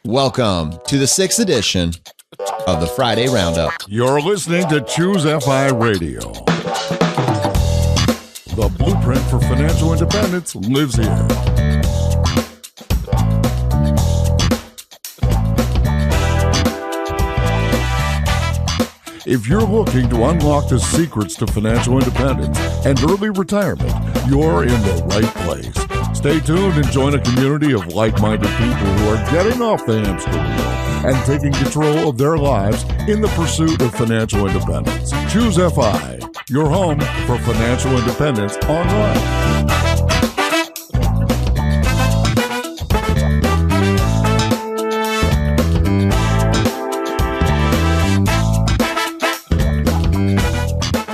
Welcome to the 6th edition of the Friday Roundup. You're listening to Choose FI Radio. The blueprint for financial independence lives here. If you're looking to unlock the secrets to financial independence and early retirement, you're in the right place. Stay tuned and join a community of like-minded people who are getting off the hamster wheel and taking control of their lives in the pursuit of financial independence. Choose FI, your home for financial independence online.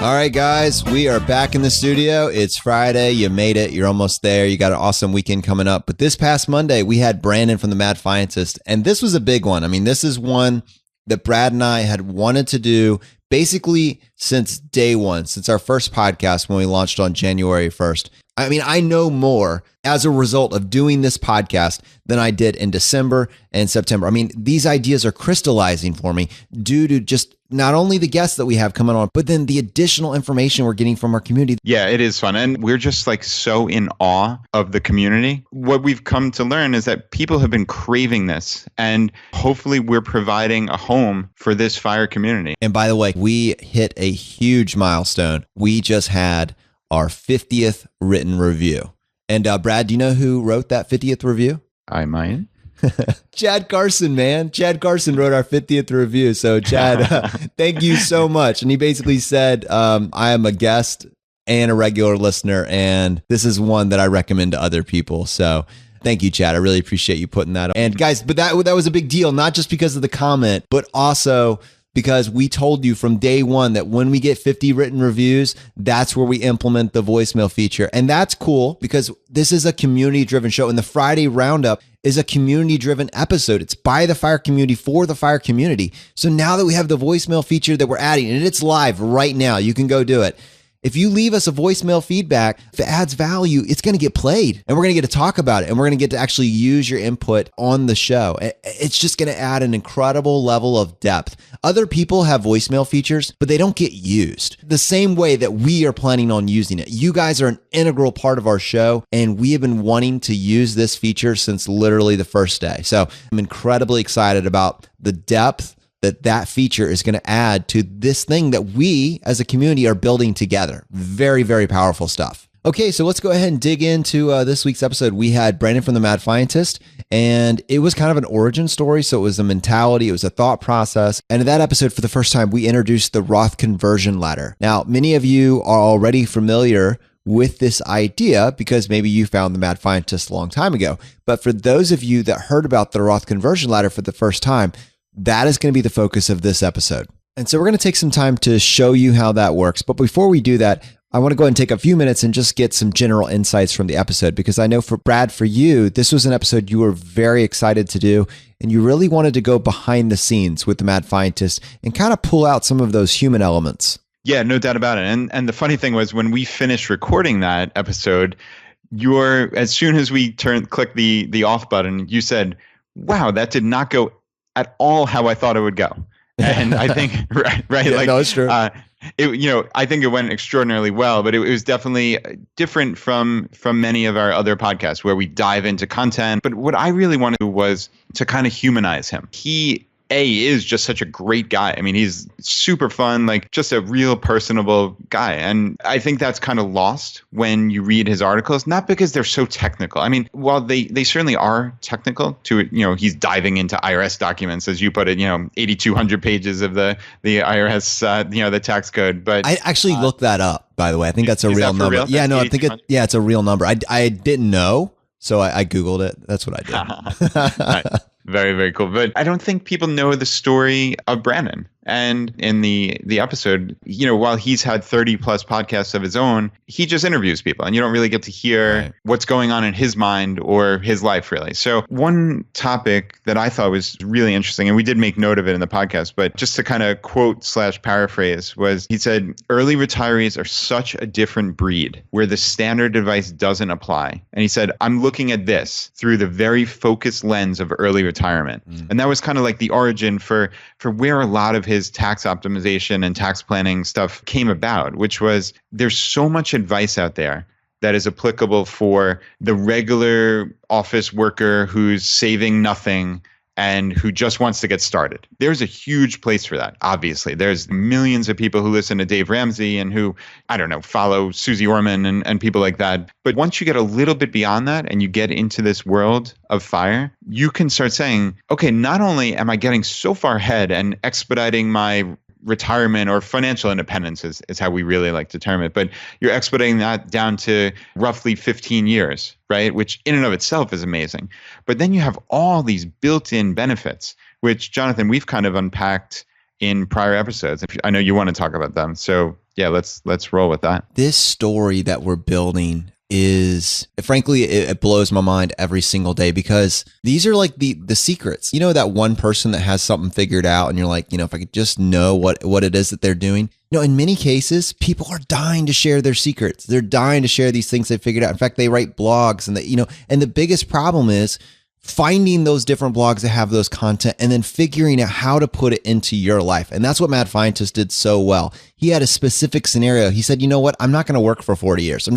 All right, guys, we are back in the studio. It's Friday. You made it. You're almost there. You got an awesome weekend coming up. But this past Monday, we had Brandon from the Mad Fientist, and this was a big one. I mean, this is one that Brad and I had wanted to do basically since day one, since our first podcast when we launched on January 1st. I mean, I know more as a result of doing this podcast than I did in December and September. I mean, these ideas are crystallizing for me due to just not only the guests that we have coming on, but then the additional information we're getting from our community. Yeah, it is fun. And we're just like so in awe of the community. What we've come to learn is that people have been craving this, and hopefully we're providing a home for this FIRE community. And by the way, we hit a huge milestone. We just had our 50th written review. And Brad, do you know who wrote that 50th review? I might. Chad Carson, man. Chad Carson wrote our 50th review. So Chad, thank you so much. And he basically said, I am a guest and a regular listener, and this is one that I recommend to other people. So thank you, Chad. I really appreciate you putting that up. And guys, but that was a big deal, not just because of the comment, but also because we told you from day one that when we get 50 written reviews, that's where we implement the voicemail feature. And that's cool because this is a community-driven show. And the Friday Roundup is a community-driven episode. It's by the FIRE community for the FIRE community. So now that we have the voicemail feature that we're adding, and it's live right now, you can go do it. If you leave us a voicemail feedback, if it adds value, it's going to get played and we're going to get to talk about it and we're going to get to actually use your input on the show. It's just going to add an incredible level of depth. Other people have voicemail features, but they don't get used the same way that we are planning on using it. You guys are an integral part of our show, and we have been wanting to use this feature since literally the first day. So I'm incredibly excited about the depth that feature is going to add to this thing that we as a community are building together. Very, very powerful stuff. Okay, so let's go ahead and dig into this week's episode. We had Brandon from the Mad Fientist, and it was kind of an origin story. So it was a mentality, it was a thought process. And in that episode, for the first time, we introduced the Roth conversion ladder. Now, many of you are already familiar with this idea because maybe you found the Mad Fientist a long time ago. But for those of you that heard about the Roth conversion ladder for the first time, that is going to be the focus of this episode. And so we're going to take some time to show you how that works. But before we do that, I want to go ahead and take a few minutes and just get some general insights from the episode, because I know for Brad, for you, this was an episode you were very excited to do, and you really wanted to go behind the scenes with the Mad Fientist and kind of pull out some of those human elements. Yeah, no doubt about it. And the funny thing was, when we finished recording that episode, as soon as we clicked the off button, you said, wow, that did not go at all how I thought it would go. And I think, right? Yeah, like, no, it's true. I think it went extraordinarily well, but it was definitely different from many of our other podcasts where we dive into content. But what I really wanted to do was to kind of humanize him. He is just such a great guy. I mean, he's super fun, like just a real personable guy. And I think that's kind of lost when you read his articles, not because they're so technical. I mean, while they certainly are technical he's diving into IRS documents, as you put it, 8,200 pages of the IRS, the tax code. But I actually looked that up, by the way. I think that's a real number. Real? Yeah, no, I think it's a real number. I didn't know, so I Googled it. That's what I did. Right. Very, very cool. But I don't think people know the story of Brandon. And in the episode, while he's had 30 plus podcasts of his own, he just interviews people and you don't really get to hear what's going on in his mind or his life really. So one topic that I thought was really interesting, and we did make note of it in the podcast, but just to kind of quote/paraphrase was, he said, early retirees are such a different breed where the standard advice doesn't apply. And he said, I'm looking at this through the very focused lens of early retirement. And that was kind of like the origin for where a lot of his tax optimization and tax planning stuff came about, which was there's so much advice out there that is applicable for the regular office worker who's saving nothing and who just wants to get started. There's a huge place for that, obviously. There's millions of people who listen to Dave Ramsey and who, follow Susie Orman and people like that. But once you get a little bit beyond that and you get into this world of FIRE, you can start saying, okay, not only am I getting so far ahead and expediting my retirement or financial independence is how we really like to term it. But you're expediting that down to roughly 15 years, right? Which in and of itself is amazing. But then you have all these built-in benefits, which, Jonathan, we've kind of unpacked in prior episodes. I know you want to talk about them. So yeah, let's roll with that. This story that we're building is, frankly, it blows my mind every single day, because these are like the secrets. That one person that has something figured out and you're like, if I could just know what it is that they're doing. In many cases, people are dying to share their secrets. They're dying to share these things they figured out. In fact, they write blogs and the biggest problem is finding those different blogs that have those content and then figuring out how to put it into your life. And that's what Mad Scientist did so well. He had a specific scenario. He said, you know what? I'm not going to work for 40 years. I'm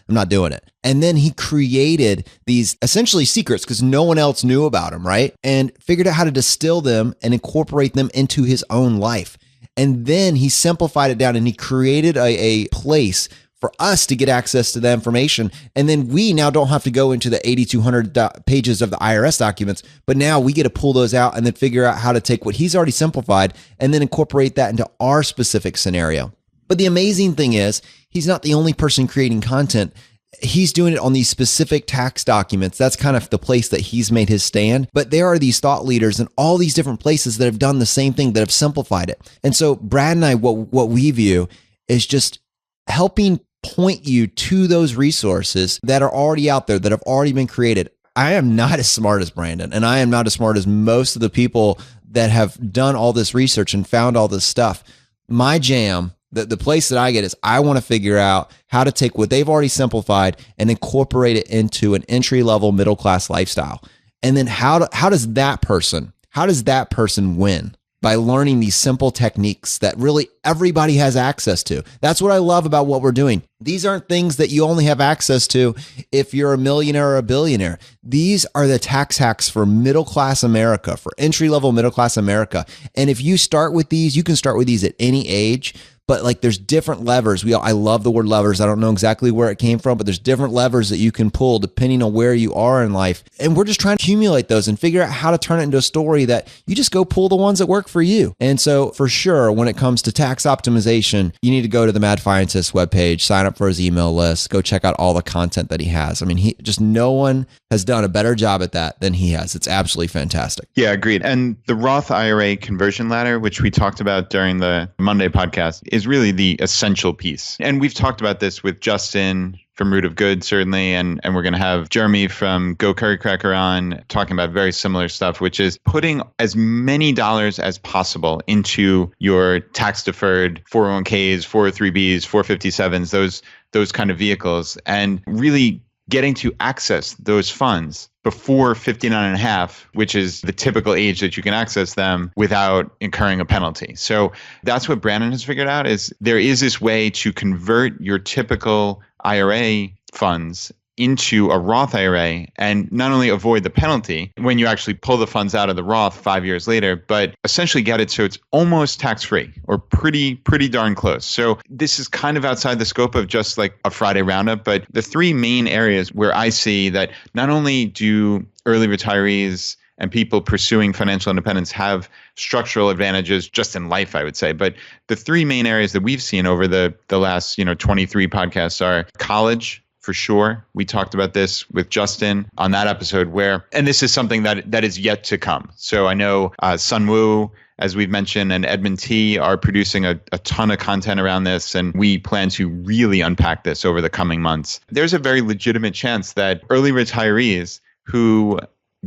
not doing it. And then he created these essentially secrets because no one else knew about them, right? And figured out how to distill them and incorporate them into his own life. And then he simplified it down and he created a place for us to get access to the information. And then we now don't have to go into the 8,200 pages of the IRS documents, but now we get to pull those out and then figure out how to take what he's already simplified and then incorporate that into our specific scenario. But the amazing thing is, he's not the only person creating content. He's doing it on these specific tax documents. That's kind of the place that he's made his stand. But there are these thought leaders in all these different places that have done the same thing, that have simplified it. And so Brad and I, what we view is just helping point you to those resources that are already out there, that have already been created. I am not as smart as Brandon, and I am not as smart as most of the people that have done all this research and found all this stuff. My jam, the place that I get is I want to figure out how to take what they've already simplified and incorporate it into an entry-level middle-class lifestyle. And then how does that person win? By learning these simple techniques that really everybody has access to. That's what I love about what we're doing. These aren't things that you only have access to if you're a millionaire or a billionaire. These are the tax hacks for middle-class America, for entry-level middle-class America. And if you start with these, you can start with these at any age. But there's different levers. I love the word levers. I don't know exactly where it came from, but there's different levers that you can pull depending on where you are in life. And we're just trying to accumulate those and figure out how to turn it into a story that you just go pull the ones that work for you. And so for sure, when it comes to tax optimization, you need to go to the Mad Scientist webpage, sign up for his email list, go check out all the content that he has. No one has done a better job at that than he has. It's absolutely fantastic. Yeah, agreed. And the Roth IRA conversion ladder, which we talked about during the Monday podcast, is really the essential piece. And we've talked about this with Justin from Root of Good, certainly, and we're going to have Jeremy from Go Curry Cracker on talking about very similar stuff, which is putting as many dollars as possible into your tax-deferred 401ks, 403bs, 457s, those kind of vehicles, and really getting to access those funds before 59 and a half, which is the typical age that you can access them without incurring a penalty. So that's what Brandon has figured out, is there is this way to convert your typical IRA funds into a Roth IRA and not only avoid the penalty when you actually pull the funds out of the Roth 5 years later, but essentially get it so it's almost tax-free or pretty darn close. So this is kind of outside the scope of just like a Friday roundup, but the three main areas where I see that not only do early retirees and people pursuing financial independence have structural advantages just in life, I would say. But the three main areas that we've seen over the last 23 podcasts are college, for sure. We talked about this with Justin on that episode and this is something that is yet to come. So I know Sun Wu, as we've mentioned, and Edmund T are producing a ton of content around this, and we plan to really unpack this over the coming months. There's a very legitimate chance that early retirees who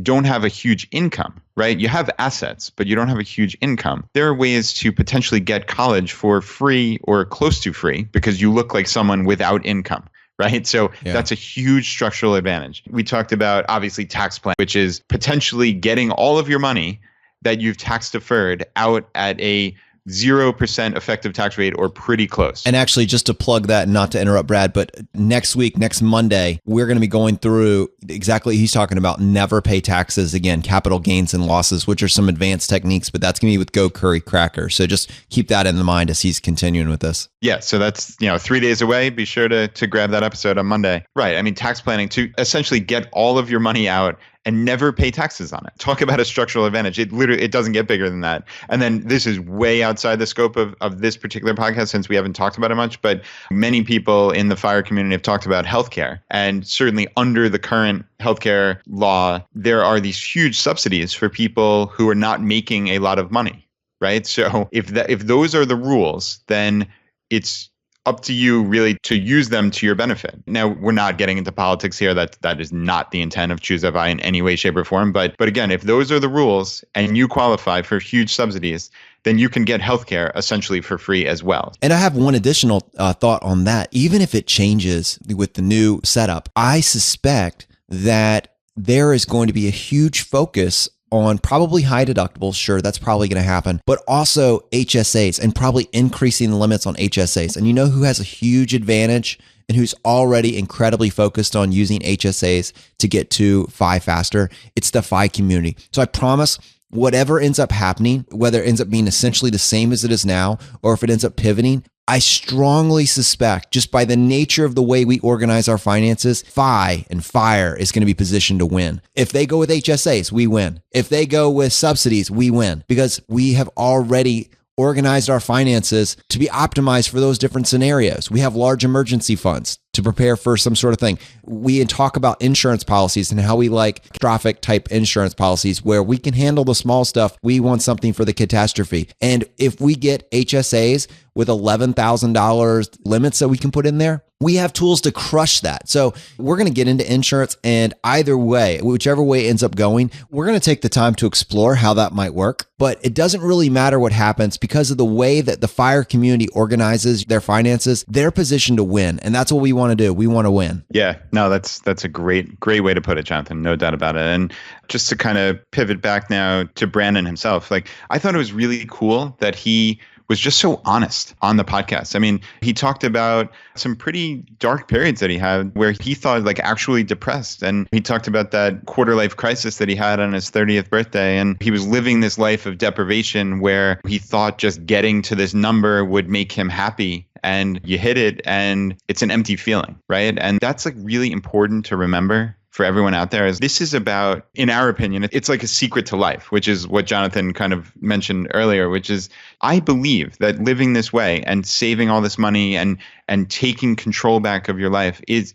don't have a huge income, right? You have assets, but you don't have a huge income. There are ways to potentially get college for free or close to free because you look like someone without income. Right. So that's a huge structural advantage. We talked about, obviously, tax plan, which is potentially getting all of your money that you've tax deferred out at a 0% effective tax rate or pretty close. And actually, just to plug that, and not to interrupt Brad, but next Monday, we're going to be going through exactly, he's talking about never pay taxes again, capital gains and losses, which are some advanced techniques, but that's going to be with Go Curry Cracker. So just keep that in mind as he's continuing with this. Yeah. So that's, 3 days away. Be sure to grab that episode on Monday. Right. I mean, tax planning to essentially get all of your money out and never pay taxes on it. Talk about a structural advantage. It doesn't get bigger than that. And then this is way outside the scope of this particular podcast since we haven't talked about it much, but many people in the FIRE community have talked about healthcare. And certainly under the current healthcare law, there are these huge subsidies for people who are not making a lot of money, right? So if those are the rules, then it's up to you really to use them to your benefit. Now, we're not getting into politics here. That is not the intent of Choose FI in any way, shape, or form. But again, if those are the rules and you qualify for huge subsidies, then you can get healthcare essentially for free as well. And I have one additional thought on that. Even if it changes with the new setup, I suspect that there is going to be a huge focus on probably high deductibles. Sure, that's probably going to happen, but also HSAs and probably increasing the limits on HSAs. And you know who has a huge advantage and who's already incredibly focused on using HSAs to get to FI faster? It's the FI community. So I promise, whatever ends up happening, whether it ends up being essentially the same as it is now, or if it ends up pivoting, I strongly suspect, just by the nature of the way we organize our finances, FI and FIRE is going to be positioned to win. If they go with HSAs, we win. If they go with subsidies, we win, because we have already organized our finances to be optimized for those different scenarios. We have large emergency funds to prepare for some sort of thing. We talk about insurance policies and how we like catastrophic type insurance policies where we can handle the small stuff. We want something for the catastrophe. And if we get HSAs with $11,000 limits that we can put in there, we have tools to crush that. So we're going to get into insurance, and either way, whichever way it ends up going, we're going to take the time to explore how that might work. But it doesn't really matter what happens because of the way that the FIRE community organizes their finances. They're positioned to win, and that's what we want to do. We want to win. Yeah, no, that's a great way to put it, Jonathan. No doubt about it. And just to kind of pivot back now to Brandon himself, I thought it was really cool that he was just so honest on the podcast. I mean, he talked about some pretty dark periods that he had where he thought actually depressed. And he talked about that quarter life crisis that he had on his 30th birthday. And he was living this life of deprivation where he thought just getting to this number would make him happy. And you hit it and it's an empty feeling, right? And that's really important to remember for everyone out there. Is this is about, in our opinion, it's like a secret to life, which is what Jonathan kind of mentioned earlier, which is I believe that living this way and saving all this money and taking control back of your life is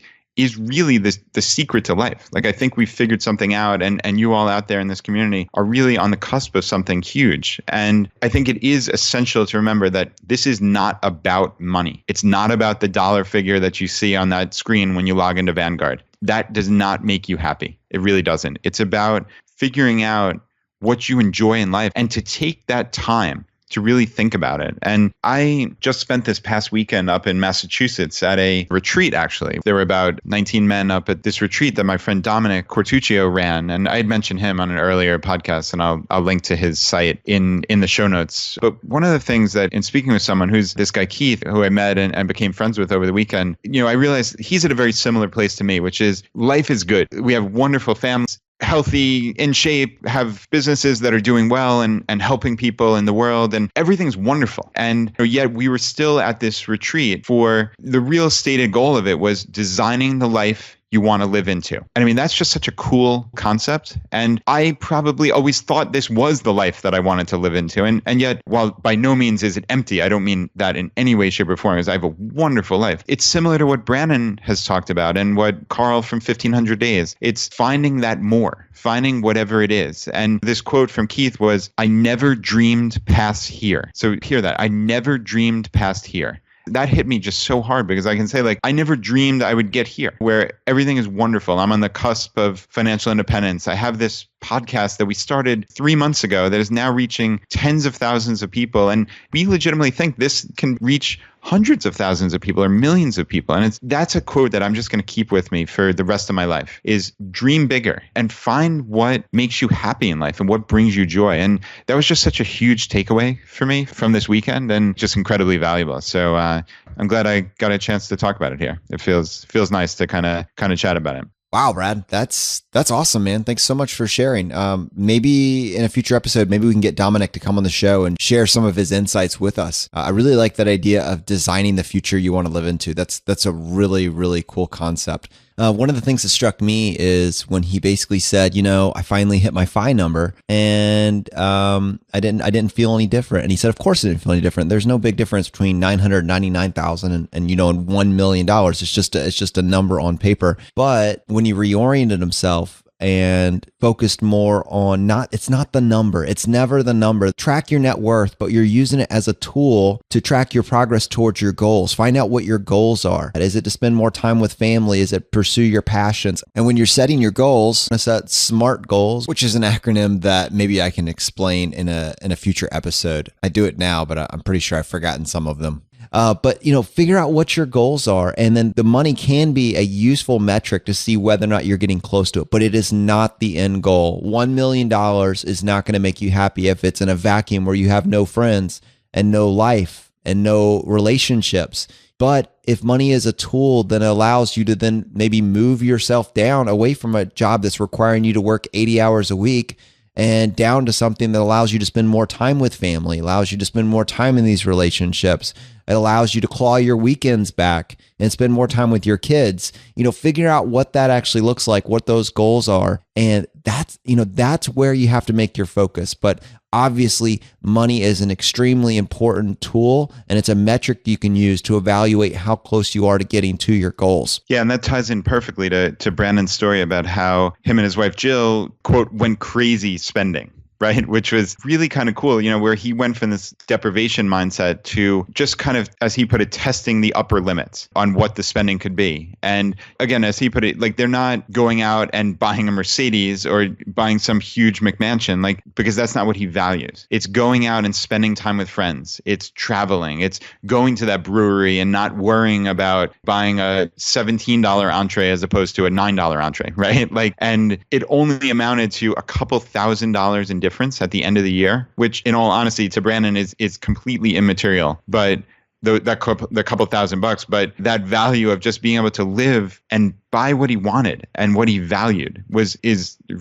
really the secret to life. I think we've figured something out, and you all out there in this community are really on the cusp of something huge. And I think it is essential to remember that this is not about money. It's not about the dollar figure that you see on that screen when you log into Vanguard. That does not make you happy. It really doesn't. It's about figuring out what you enjoy in life and to take that time to really think about it. And I just spent this past weekend up in Massachusetts at a retreat, actually. There were about 19 men up at this retreat that my friend Dominic Cortuccio ran. And I had mentioned him on an earlier podcast, and I'll link to his site in the show notes. But one of the things that, in speaking with someone who's this guy Keith, who I met and became friends with over the weekend, I realized he's at a very similar place to me, which is life is good. We have wonderful families, healthy, in shape, have businesses that are doing well and helping people in the world, and everything's wonderful. And yet we were still at this retreat for the real stated goal of it was designing the life you want to live into. And I mean, that's just such a cool concept. And I probably always thought this was the life that I wanted to live into. And yet, while by no means is it empty, I don't mean that in any way, shape, or form, as I have a wonderful life. It's similar to what Brannon has talked about and what Carl from 1500 Days. It's finding that more, finding whatever it is. And this quote from Keith was, I never dreamed past here. So hear that. I never dreamed past here. That hit me just so hard because I can say, like, I never dreamed I would get here where everything is wonderful. I'm on the cusp of financial independence. I have this podcast that we started 3 months ago that is now reaching tens of thousands of people. And we legitimately think this can reach hundreds of thousands of people or millions of people. And that's a quote that I'm just going to keep with me for the rest of my life is dream bigger and find what makes you happy in life and what brings you joy. And that was just such a huge takeaway for me from this weekend and just incredibly valuable. So I'm glad I got a chance to talk about it here. It feels nice to kind of chat about it. Wow, Brad, that's awesome, man. Thanks so much for sharing. Maybe in a future episode, maybe we can get Dominic to come on the show and share some of his insights with us. I really like that idea of designing the future you want to live into. That's a really, really cool concept. One of the things that struck me is when he basically said, I finally hit my FI number and I didn't feel any different. And he said, of course I didn't feel any different. There's no big difference between 999,000 and $1 million. It's just a number on paper. But when he reoriented himself and focused more on it's not the number. It's never the number. Track your net worth, but you're using it as a tool to track your progress towards your goals. Find out what your goals are. Is it to spend more time with family? Is it pursue your passions? And when you're setting your goals, set SMART goals, which is an acronym that maybe I can explain in a future episode. I do it now, but I'm pretty sure I've forgotten some of them. But figure out what your goals are. And then the money can be a useful metric to see whether or not you're getting close to it, but it is not the end goal. $1 million is not going to make you happy if it's in a vacuum where you have no friends and no life and no relationships. But if money is a tool that allows you to then maybe move yourself down away from a job that's requiring you to work 80 hours a week and down to something that allows you to spend more time with family, allows you to spend more time in these relationships. It allows you to claw your weekends back and spend more time with your kids. Figure out what that actually looks like, what those goals are. And that's where you have to make your focus. But obviously, money is an extremely important tool, and it's a metric you can use to evaluate how close you are to getting to your goals. Yeah, and that ties in perfectly to Brandon's story about how him and his wife, Jill, quote, went crazy spending. Right, which was really kind of cool, where he went from this deprivation mindset to just kind of, as he put it, testing the upper limits on what the spending could be. And again, as he put it, like they're not going out and buying a Mercedes or buying some huge McMansion, because that's not what he values. It's going out and spending time with friends. It's traveling. It's going to that brewery and not worrying about buying a $17 entree as opposed to a $9 entree, right? And it only amounted to a couple $1,000s in difference at the end of the year, which in all honesty to Brandon is completely immaterial. But the couple $1,000, but that value of just being able to live and buy what he wanted and what he valued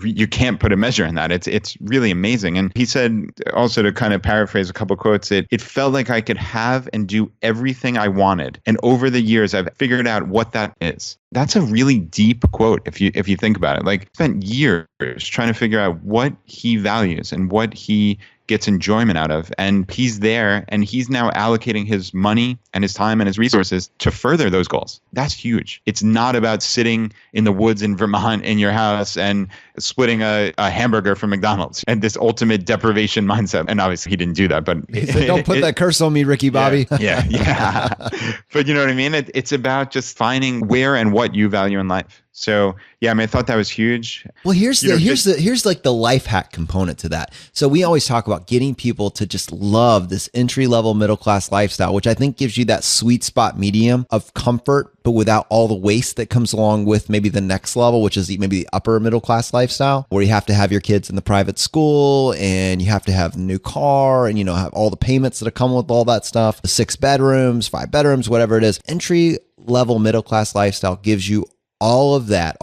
you can't put a measure in that. It's really amazing. And he said also, to kind of paraphrase a couple quotes, it felt like I could have and do everything I wanted. And over the years, I've figured out what that is. That's a really deep quote if you think about it. Spent years trying to figure out what he values and what he gets enjoyment out of. And he's there and he's now allocating his money and his time and his resources to further those goals. That's huge. It's not about sitting in the woods in Vermont in your house and splitting a hamburger from McDonald's and this ultimate deprivation mindset. And obviously he didn't do that, but he said, don't put that curse on me, Ricky Bobby. Yeah. But you know what I mean? It's about just finding where and what you value in life. So yeah, I thought that was huge. Well, here's the life hack component to that. So we always talk about getting people to just love this entry level middle class lifestyle, which I think gives you that sweet spot medium of comfort, but without all the waste that comes along with maybe the next level, which is maybe the upper middle class lifestyle, where you have to have your kids in the private school and you have to have a new car and have all the payments that come with all that stuff, the 6 bedrooms, 5 bedrooms, whatever it is. Entry level middle class lifestyle gives you all of that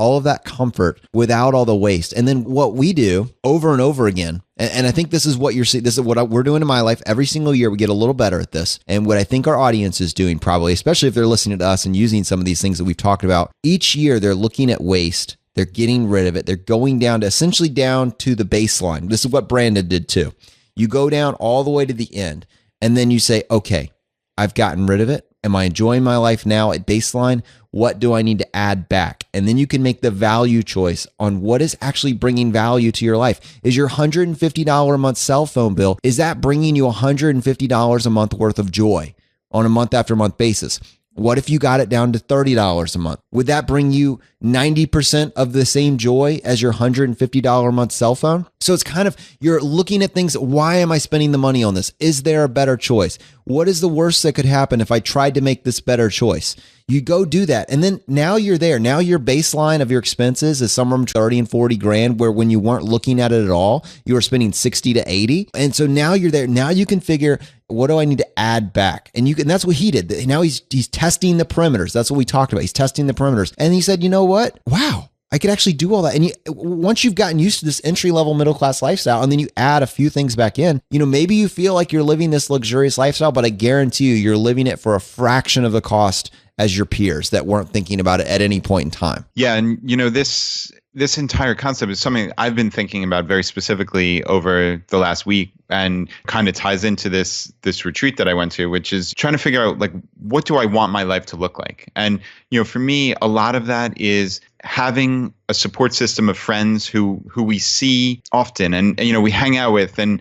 comfort without all the waste. And then what we do over and over again, and I think this is what you're seeing, this is what we're doing in my life every single year. We get a little better at this. And what I think our audience is doing probably, especially if they're listening to us and using some of these things that we've talked about, each year they're looking at waste. They're getting rid of it. They're going down to essentially down to the baseline. This is what Brandon did too. You go down all the way to the end and then you say, okay, I've gotten rid of it. Am I enjoying my life now at baseline? What do I need to add back? And then you can make the value choice on what is actually bringing value to your life. Is your $150 a month cell phone bill, is that bringing you $150 a month worth of joy on a month after month basis? What if you got it down to $30 a month? Would that bring you 90% of the same joy as your $150 a month cell phone? So it's kind of, you're looking at things. Why am I spending the money on this? Is there a better choice? What is the worst that could happen if I tried to make this better choice? You go do that. And then now you're there. Now your baseline of your expenses is somewhere between 30 and 40 grand, where when you weren't looking at it at all, you were spending 60 to 80. And so now you're there. Now you can figure, what do I need to add back? And that's what he did. Now he's testing the perimeters. That's what we talked about. He's testing the perimeters. And he said, you know what? Wow, I could actually do all that. And once you've gotten used to this entry-level middle-class lifestyle, and then you add a few things back in, maybe you feel like you're living this luxurious lifestyle, but I guarantee you're living it for a fraction of the cost as your peers that weren't thinking about it at any point in time. Yeah. And, this entire concept is something I've been thinking about very specifically over the last week, and kind of ties into this retreat that I went to, which is trying to figure out, like, what do I want my life to look like? And, for me, a lot of that is having a support system of friends who we see often and we hang out with. And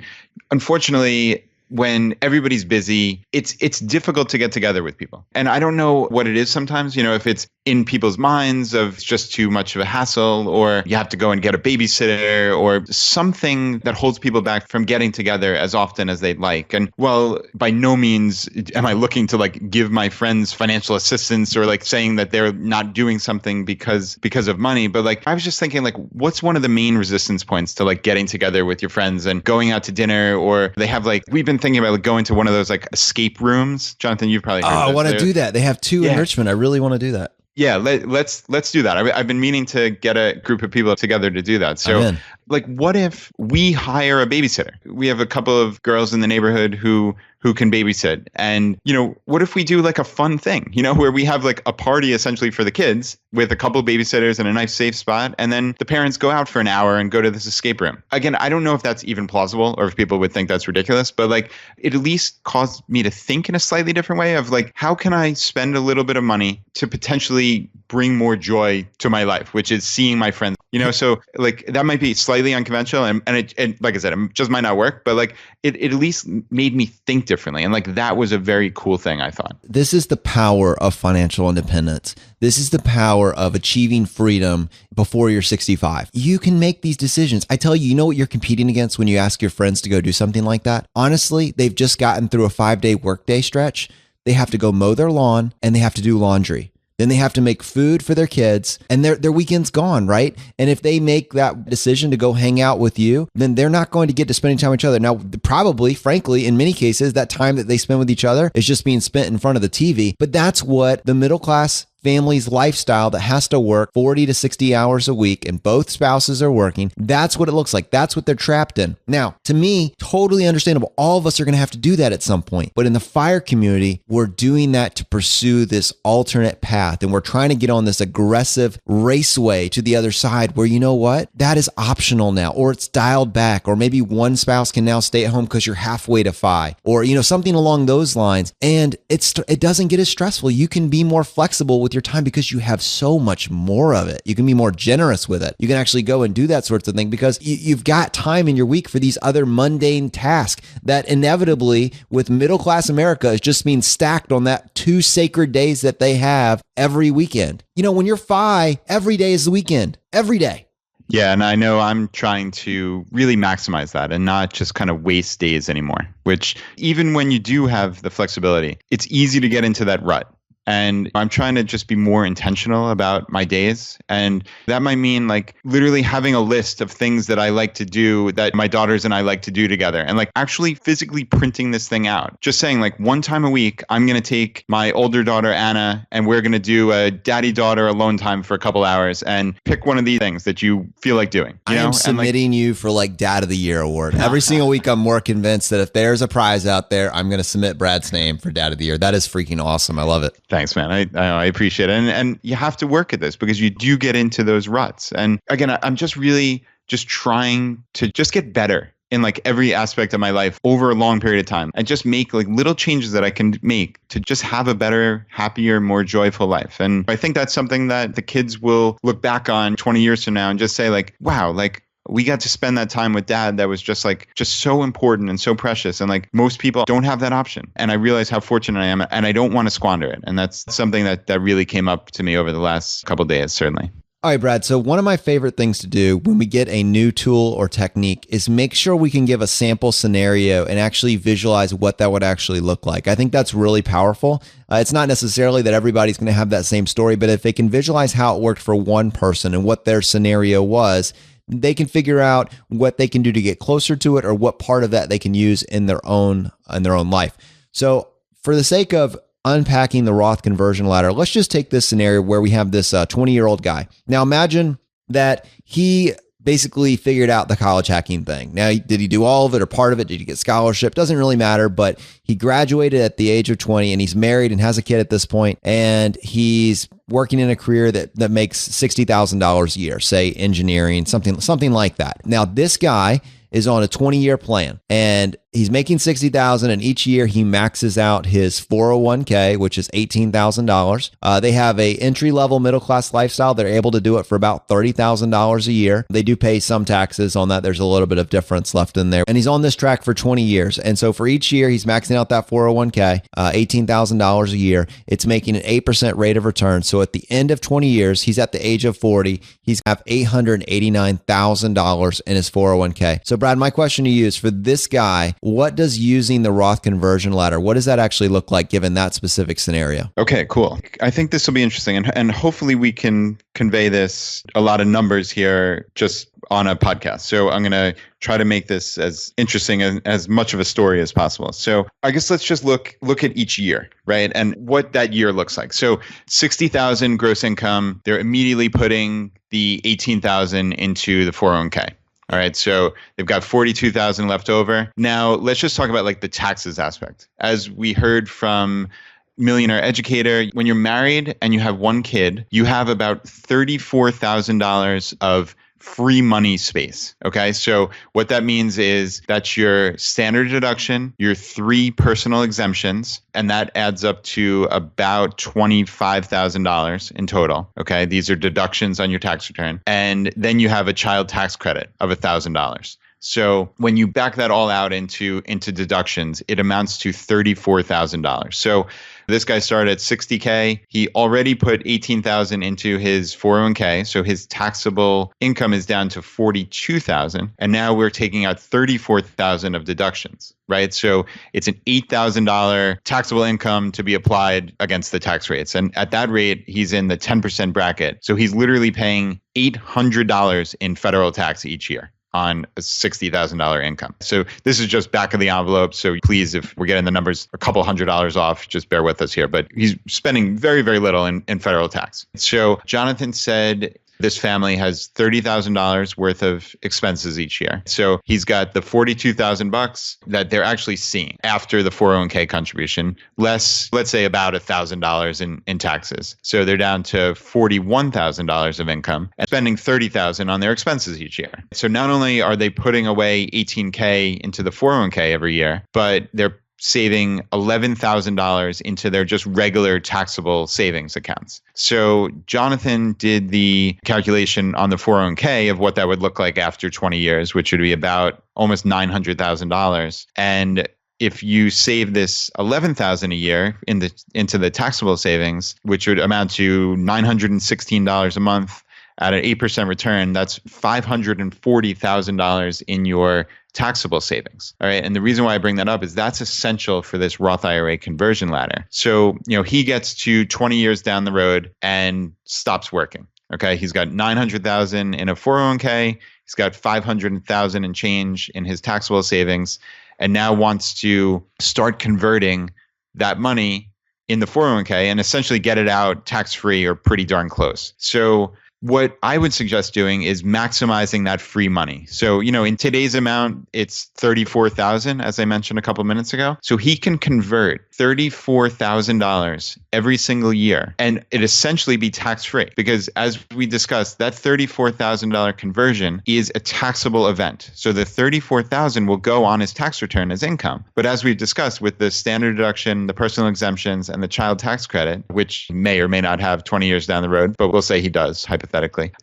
unfortunately, when everybody's busy, it's difficult to get together with people. And I don't know what it is sometimes, if it's in people's minds of it's just too much of a hassle, or you have to go and get a babysitter, or something that holds people back from getting together as often as they'd like. And well, by no means am I looking to give my friends financial assistance, or saying that they're not doing something because of money. But I was just thinking, what's one of the main resistance points to getting together with your friends and going out to dinner? Or they have we've been thinking about going to one of those escape rooms. Jonathan, you've probably heard of I want to do that. They have two in Richmond. I really want to do that. Yeah, let's do that. I've been meaning to get a group of people together to do that. So, what if we hire a babysitter? We have a couple of girls in the neighborhood who can babysit. And, what if we do a fun thing, where we have a party essentially for the kids with a couple of babysitters in a nice safe spot. And then the parents go out for an hour and go to this escape room. Again, I don't know if that's even plausible or if people would think that's ridiculous, but it at least caused me to think in a slightly different way of how can I spend a little bit of money to potentially bring more joy to my life, which is seeing my friends, so that might be slightly unconventional. And it, like I said, it just might not work, but it at least made me think differently. And that was a very cool thing, I thought. This is the power of financial independence. This is the power of achieving freedom before you're 65. You can make these decisions. I tell you, you know what you're competing against when you ask your friends to go do something like that? Honestly, they've just gotten through a 5-day workday stretch. They have to go mow their lawn and they have to do laundry. Then they have to make food for their kids, and their weekend's gone, right? And if they make that decision to go hang out with you, then they're not going to get to spending time with each other. Now, probably, frankly, in many cases, that time that they spend with each other is just being spent in front of the TV. But that's what the middle class family's lifestyle that has to work 40 to 60 hours a week and both spouses are working. That's what it looks like. That's what they're trapped in. Now, to me, totally understandable. All of us are going to have to do that at some point. But in the FIRE community, we're doing that to pursue this alternate path. And we're trying to get on this aggressive raceway to the other side where, you know what? That is optional now, or it's dialed back, or maybe one spouse can now stay at home because you're halfway to FI, or, something along those lines. And it doesn't get as stressful. You can be more flexible with your time because you have so much more of it. You can be more generous with it. You can actually go and do that sorts of thing because you've got time in your week for these other mundane tasks that inevitably with middle class America is just being stacked on that 2 sacred days that they have every weekend. When you're FI, every day is the weekend. Every day. Yeah, and I know I'm trying to really maximize that and not just kind of waste days anymore, which even when you do have the flexibility, it's easy to get into that rut. And I'm trying to just be more intentional about my days. And that might mean like literally having a list of things that I like to do, that my daughters and I like to do together, and like actually physically printing this thing out. Just saying like one time a week, I'm going to take my older daughter, Anna, and we're going to do a daddy-daughter alone time for a couple hours and pick one of these things that you feel like doing. I am submitting you for like Dad of the Year award. Every single week, I'm more convinced that if there's a prize out there, I'm going to submit Brad's name for Dad of the Year. That is freaking awesome. I love it. Thanks, man. I appreciate it. And you have to work at this because you do get into those ruts. And again, I'm just really just trying to just get better in like every aspect of my life over a long period of time, and just make like little changes that I can make to just have a better, happier, more joyful life. And I think that's something that the kids will look back on 20 years from now and just say like, wow, like we got to spend that time with Dad that was just so important and so precious. And like most people don't have that option. And I realize how fortunate I am, and I don't want to squander it. And that's something that really came up to me over the last couple of days, certainly. All right, Brad. So one of my favorite things to do when we get a new tool or technique is make sure we can give a sample scenario and actually visualize what that would actually look like. I think that's really powerful. It's not necessarily that everybody's going to have that same story, but if they can visualize how it worked for one person and what their scenario was, they can figure out what they can do to get closer to it, or what part of that they can use in their own life. So for the sake of unpacking the Roth conversion ladder, let's just take this scenario where we have this 20-year-old guy. Now imagine that he basically figured out the college hacking thing. Now, did he do all of it or part of it? Did he get scholarship? Doesn't really matter, but he graduated at the age of 20 and he's married and has a kid at this point, and he's working in a career that makes $60,000 a year, say engineering, something like that. Now, this guy is on a 20-year plan, and he's making $60,000, and each year he maxes out his 401k, which is $18,000. They have a entry-level middle-class lifestyle. They're able to do it for about $30,000 a year. They do pay some taxes on that. There's a little bit of difference left in there. And he's on this track for 20 years. And so for each year, he's maxing out that 401k, $18,000 a year. It's making an 8% rate of return. So at the end of 20 years, he's at the age of 40. He's have $889,000 in his 401k. So Brad, my question to you is, for this guy, what does using the Roth conversion ladder, what does that actually look like given that specific scenario? Okay, cool. I think this will be interesting, and hopefully we can convey this, a lot of numbers here, just on a podcast. So I'm going to try to make this as interesting and as much of a story as possible. So I guess let's just look at each year, right? And what that year looks like. So 60,000 gross income, they're immediately putting the 18,000 into the 401k. All right, so they've got 42,000 left over. Now, let's just talk about like the taxes aspect. As we heard from Millionaire Educator, when you're married and you have one kid, you have about $34,000 of free money space. Okay. So what that means is that's your standard deduction, your 3 personal exemptions, and that adds up to about $25,000 in total. Okay. These are deductions on your tax return. And then you have a child tax credit of $1,000. So when you back that all out into deductions, it amounts to $34,000. So this guy started at 60K. He already put 18,000 into his 401k. So his taxable income is down to 42,000. And now we're taking out 34,000 of deductions, right? So it's an $8,000 taxable income to be applied against the tax rates. And at that rate, he's in the 10% bracket. So he's literally paying $800 in federal tax each year on a $60,000 income. So this is just back of the envelope. So please, if we're getting the numbers a couple $100 off, just bear with us here. But he's spending very, very little in federal tax. So Jonathan said this family has $30,000 worth of expenses each year. So he's got the $42,000 that they're actually seeing after the 401k contribution, less, let's say about $1,000 in taxes. So they're down to $41,000 of income and spending $30,000 on their expenses each year. So not only are they putting away $18K into the 401k every year, but they're saving $11,000 into their just regular taxable savings accounts. So Jonathan did the calculation on the 401k of what that would look like after 20 years, which would be about almost $900,000. And if you save this $11,000 a year into the taxable savings, which would amount to $916 a month, at an 8% return, that's $540,000 in your taxable savings. All right. And the reason why I bring that up is that's essential for this Roth IRA conversion ladder. So, he gets to 20 years down the road and stops working. Okay. He's got 900,000 in a 401k. He's got 500,000 and change in his taxable savings, and now wants to start converting that money in the 401k and essentially get it out tax-free or pretty darn close. So what I would suggest doing is maximizing that free money. So, in today's amount, it's $34,000, as I mentioned a couple of minutes ago. So he can convert $34,000 every single year, and it essentially be tax-free, because as we discussed, that $34,000 conversion is a taxable event. So the $34,000 will go on his tax return as income. But as we've discussed, with the standard deduction, the personal exemptions, and the child tax credit, which may or may not have 20 years down the road, but we'll say he does, hypothetically,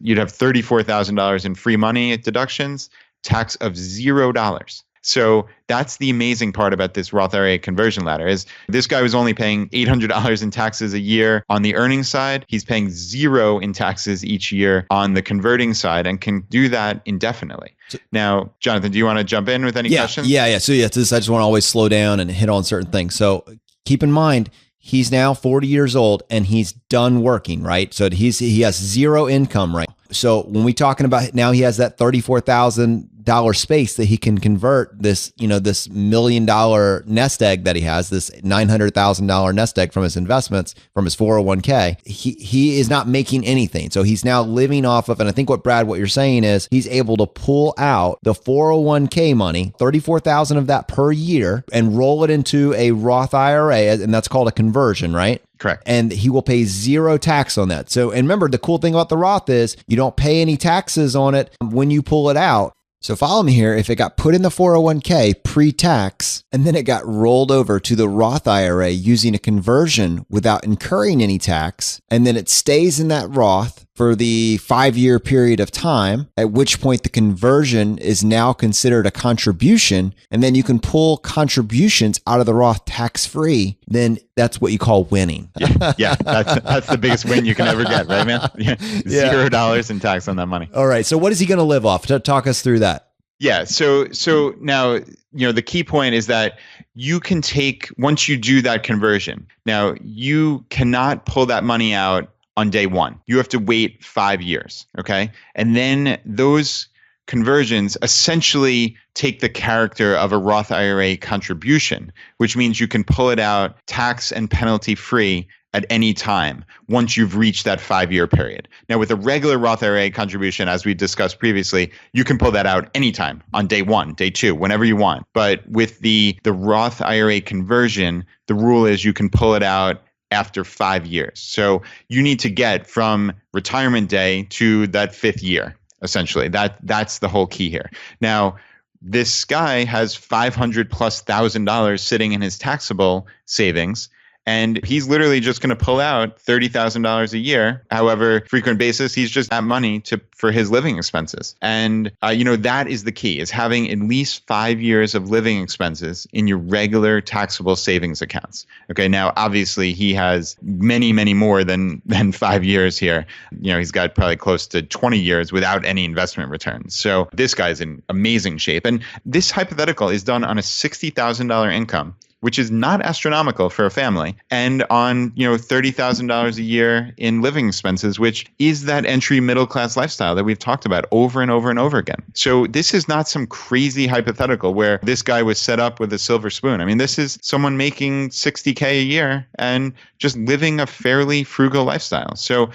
you'd have $34,000 in free money at deductions, tax of $0. So that's the amazing part about this Roth IRA conversion ladder is this guy was only paying $800 in taxes a year on the earnings side. He's paying $0 in taxes each year on the converting side and can do that indefinitely. Now, Jonathan, do you want to jump in with any questions? Yeah. So I just want to always slow down and hit on certain things. So keep in mind, he's now 40 years old and he's done working, right? So he has zero income, right? So when we're talking about now, he has that $34,000 space that he can convert this, this $1 million nest egg that he has, this $900,000 nest egg from his investments, from his 401k. He is not making anything. So he's now living off of, and I think what you're saying is he's able to pull out the 401k money, 34,000 of that per year, and roll it into a Roth IRA, and that's called a conversion, right? Correct. And he will pay zero tax on that. So, and remember, the cool thing about the Roth is you don't pay any taxes on it when you pull it out. So follow me here. If it got put in the 401k pre-tax and then it got rolled over to the Roth IRA using a conversion without incurring any tax, and then it stays in that Roth for the 5-year period of time, at which point the conversion is now considered a contribution, and then you can pull contributions out of the Roth tax-free, then that's what you call winning. Yeah, that's the biggest win you can ever get, right, man? Yeah. $0 in tax on that money. All right. So what is he going to live off? Talk us through that. Yeah. So now, the key point is that you can take, once you do that conversion, now you cannot pull that money out on day one. You have to wait 5 years. Okay. And then those conversions essentially take the character of a Roth IRA contribution, which means you can pull it out tax and penalty free at any time once you've reached that 5-year period. Now, with a regular Roth IRA contribution, as we discussed previously, you can pull that out anytime on day 1, day 2, whenever you want. But with the Roth IRA conversion, the rule is you can pull it out after 5 years. So you need to get from retirement day to that 5th year, essentially. That's the whole key here. Now, this guy has $500,000+ sitting in his taxable savings, and he's literally just going to pull out $30,000 a year, however frequent basis. He's just that money for his living expenses. And, that is the key, is having at least 5 years of living expenses in your regular taxable savings accounts. Okay. Now, obviously he has many, many more than 5 years here. He's got probably close to 20 years without any investment returns. So this guy's in amazing shape. And this hypothetical is done on a $60,000 income, which is not astronomical for a family, and on $30,000 a year in living expenses, which is that entry middle class lifestyle that we've talked about over and over and over again. So this is not some crazy hypothetical where this guy was set up with a silver spoon. I mean, this is someone making $60K a year and just living a fairly frugal lifestyle. So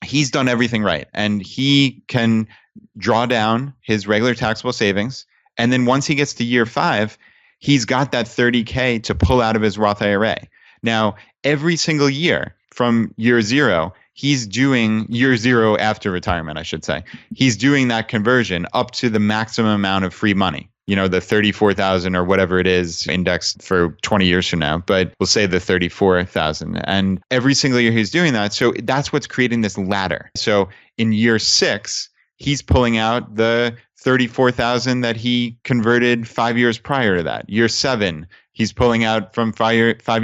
he's done everything right, and he can draw down his regular taxable savings, and then once he gets to year 5, he's got that $30K to pull out of his Roth IRA. Now, every single year from year 0, he's doing year 0 after retirement, I should say. He's doing that conversion up to the maximum amount of free money. The 34,000 or whatever it is indexed for 20 years from now, but we'll say the 34,000. And every single year he's doing that. So that's what's creating this ladder. So in year 6, he's pulling out the $34,000 that he converted 5 years prior to that. Year 7, he's pulling out from 5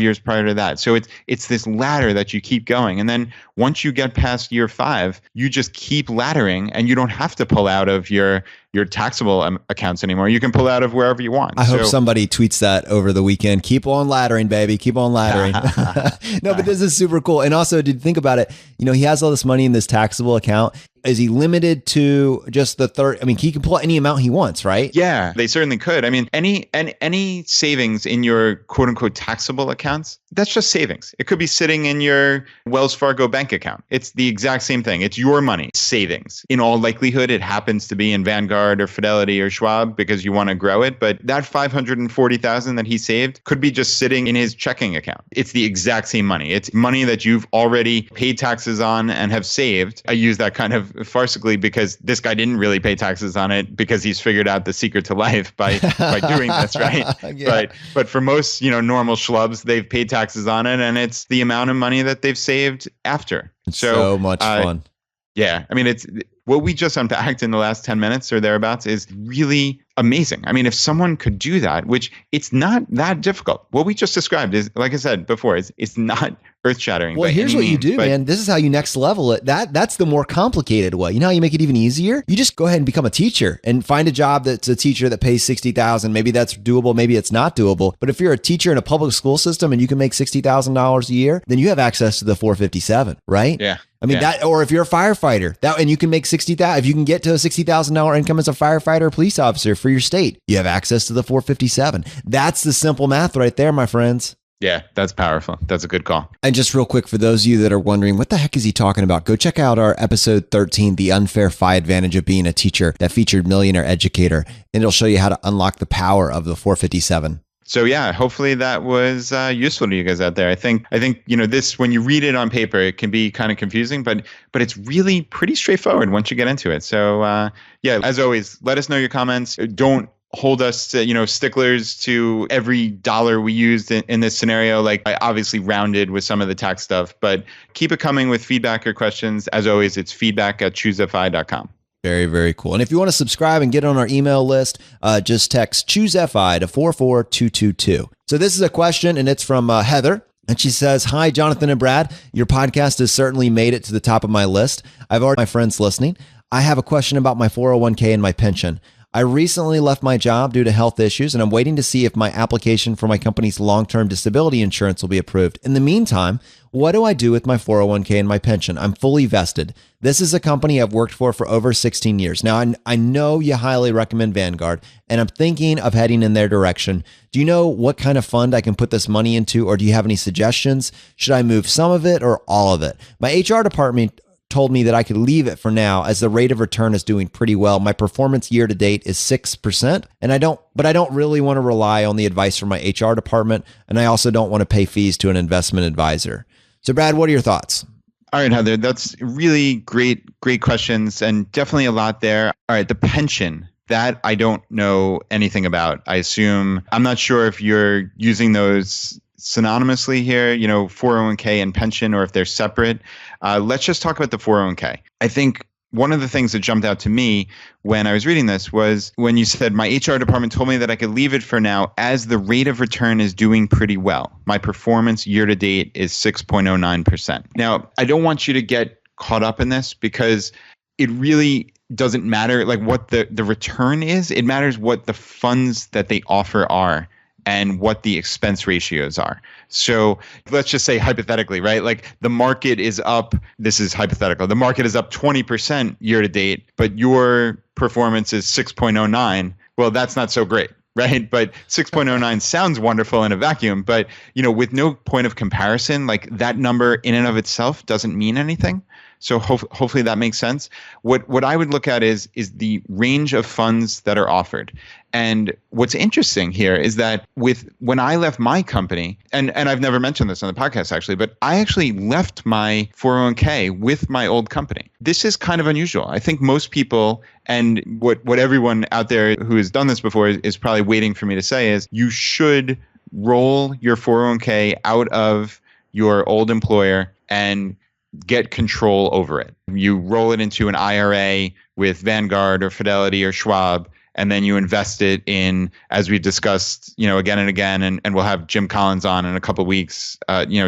years prior to that. So it's this ladder that you keep going. And then once you get past year 5, you just keep laddering, and you don't have to pull out of your taxable accounts anymore. You can pull out of wherever you want. I hope somebody tweets that over the weekend. Keep on laddering, baby. Keep on laddering. No, but this is super cool. And also, did you think about it? He has all this money in this taxable account. Is he limited to just the third? I mean, he can pull any amount he wants, right? Yeah, they certainly could. I mean, any savings in your quote unquote taxable accounts, that's just savings. It could be sitting in your Wells Fargo bank account. It's the exact same thing. It's your money, savings. In all likelihood, it happens to be in Vanguard or Fidelity or Schwab because you want to grow it. But that $540,000 that he saved could be just sitting in his checking account. It's the exact same money. It's money that you've already paid taxes on and have saved. I use that kind of farcically because this guy didn't really pay taxes on it because he's figured out the secret to life by doing this, right? Yeah. But for most, normal schlubs, they've paid taxes on it, and it's the amount of money that they've saved after. It's so much fun. Yeah. I mean, it's what we just unpacked in the last 10 minutes or thereabouts is really amazing. I mean, if someone could do that, which it's not that difficult. What we just described is, like I said before, it's not earth-shattering. Well, here's what you do, man. This is how you next level it. That's the more complicated way. You know how you make it even easier? You just go ahead and become a teacher and find a job that's a teacher that pays $60,000. Maybe that's doable. Maybe it's not doable. But if you're a teacher in a public school system and you can make $60,000 a year, then you have access to the 457, right? Yeah. I mean, that, or if you're a firefighter, and you can make $60,000, if you can get to a $60,000 income as a firefighter or police officer for your state, you have access to the 457. That's the simple math right there, my friends. Yeah, that's powerful. That's a good call. And just real quick, for those of you that are wondering, what the heck is he talking about? Go check out our episode 13, The Unfair Phi Advantage of Being a Teacher, that featured Millionaire Educator. And it'll show you how to unlock the power of the 457. So yeah, hopefully that was useful to you guys out there. I think this, when you read it on paper, it can be kind of confusing, but it's really pretty straightforward once you get into it. So yeah, as always, let us know your comments. Don't hold us to, sticklers to every dollar we used in this scenario. Like, I obviously rounded with some of the tax stuff, but keep it coming with feedback or questions. As always, it's feedback@choosefi.com. Very, very cool. And if you want to subscribe and get on our email list, just text ChooseFI to 44222. So this is a question, and it's from Heather. And she says, "Hi, Jonathan and Brad. Your podcast has certainly made it to the top of my list. I've already my friends listening. I have a question about my 401k and my pension. I recently left my job due to health issues, and I'm waiting to see if my application for my company's long-term disability insurance will be approved. In the meantime, what do I do with my 401k and my pension? I'm fully vested. This is a company I've worked for over 16 years. Now, I know you highly recommend Vanguard, and I'm thinking of heading in their direction. Do you know what kind of fund I can put this money into, or do you have any suggestions? Should I move some of it or all of it? My HR department told me that I could leave it for now as the rate of return is doing pretty well. My performance year to date is 6%, and I don't really want to rely on the advice from my HR department, and I also don't want to pay fees to an investment advisor. So Brad, what are your thoughts? All right, Heather, that's really great questions, and definitely a lot there. All right, the pension, that I don't know anything about. I'm not sure if you're using those synonymously here, 401k and pension, or if they're separate. Let's just talk about the 401k. I think one of the things that jumped out to me when I was reading this was when you said my HR department told me that I could leave it for now as the rate of return is doing pretty well. My performance year to date is 6.09%. Now, I don't want you to get caught up in this because it really doesn't matter like what the return is. It matters what the funds that they offer are and what the expense ratios are. So let's just say hypothetically, right? Like the market is up, this is hypothetical, the market is up 20% year to date, but your performance is 6.09. Well, that's not so great, right? But 6.09 sounds wonderful in a vacuum, but with no point of comparison, like that number in and of itself doesn't mean anything. So hopefully that makes sense. What I would look at is the range of funds that are offered. And what's interesting here is that when I left my company, and I've never mentioned this on the podcast actually, but I actually left my 401k with my old company. This is kind of unusual. I think most people, and what everyone out there who has done this before is probably waiting for me to say is you should roll your 401k out of your old employer and get control over it. You roll it into an IRA with Vanguard or Fidelity or Schwab, and then you invest it in, as we discussed, again and again, and we'll have Jim Collins on in a couple of weeks,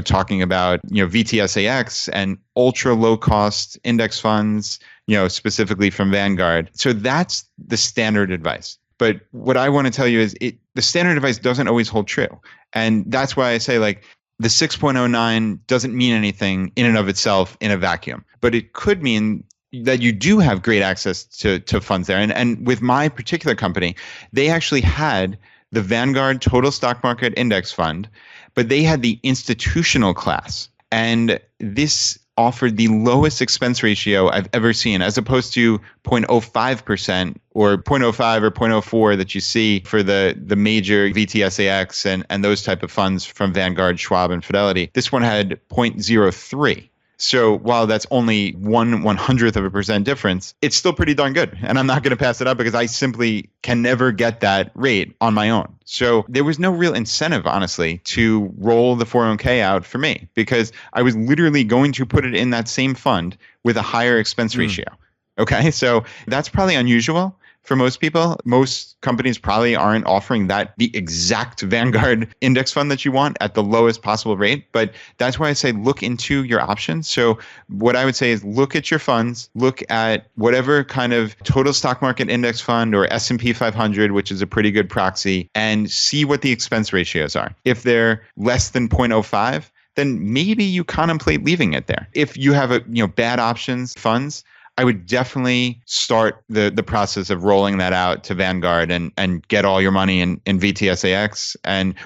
talking about, VTSAX and ultra low cost index funds, specifically from Vanguard. So that's the standard advice. But what I want to tell you is the standard advice doesn't always hold true. And that's why I say, like, the 6.09 doesn't mean anything in and of itself in a vacuum, but it could mean that you do have great access to funds there. And with my particular company, they actually had the Vanguard Total Stock Market Index Fund, but they had the institutional class. And this offered the lowest expense ratio I've ever seen, as opposed to 0.05% or 0.05 or 0.04 that you see for the major VTSAX and those type of funds from Vanguard, Schwab, and Fidelity. This one had 0.03. So while that's only 1/100% difference, it's still pretty darn good. And I'm not going to pass it up because I simply can never get that rate on my own. So there was no real incentive, honestly, to roll the 401k out for me, because I was literally going to put it in that same fund with a higher expense ratio. Okay, so that's probably unusual for most people. Most companies probably aren't offering the exact Vanguard index fund that you want at the lowest possible rate. But that's why I say look into your options. So what I would say is look at your funds, look at whatever kind of total stock market index fund or S&P 500, which is a pretty good proxy, and see what the expense ratios are. If they're less than 0.05, then maybe you contemplate leaving it there. If you have bad options funds, I would definitely start the process of rolling that out to Vanguard and get all your money in VTSAX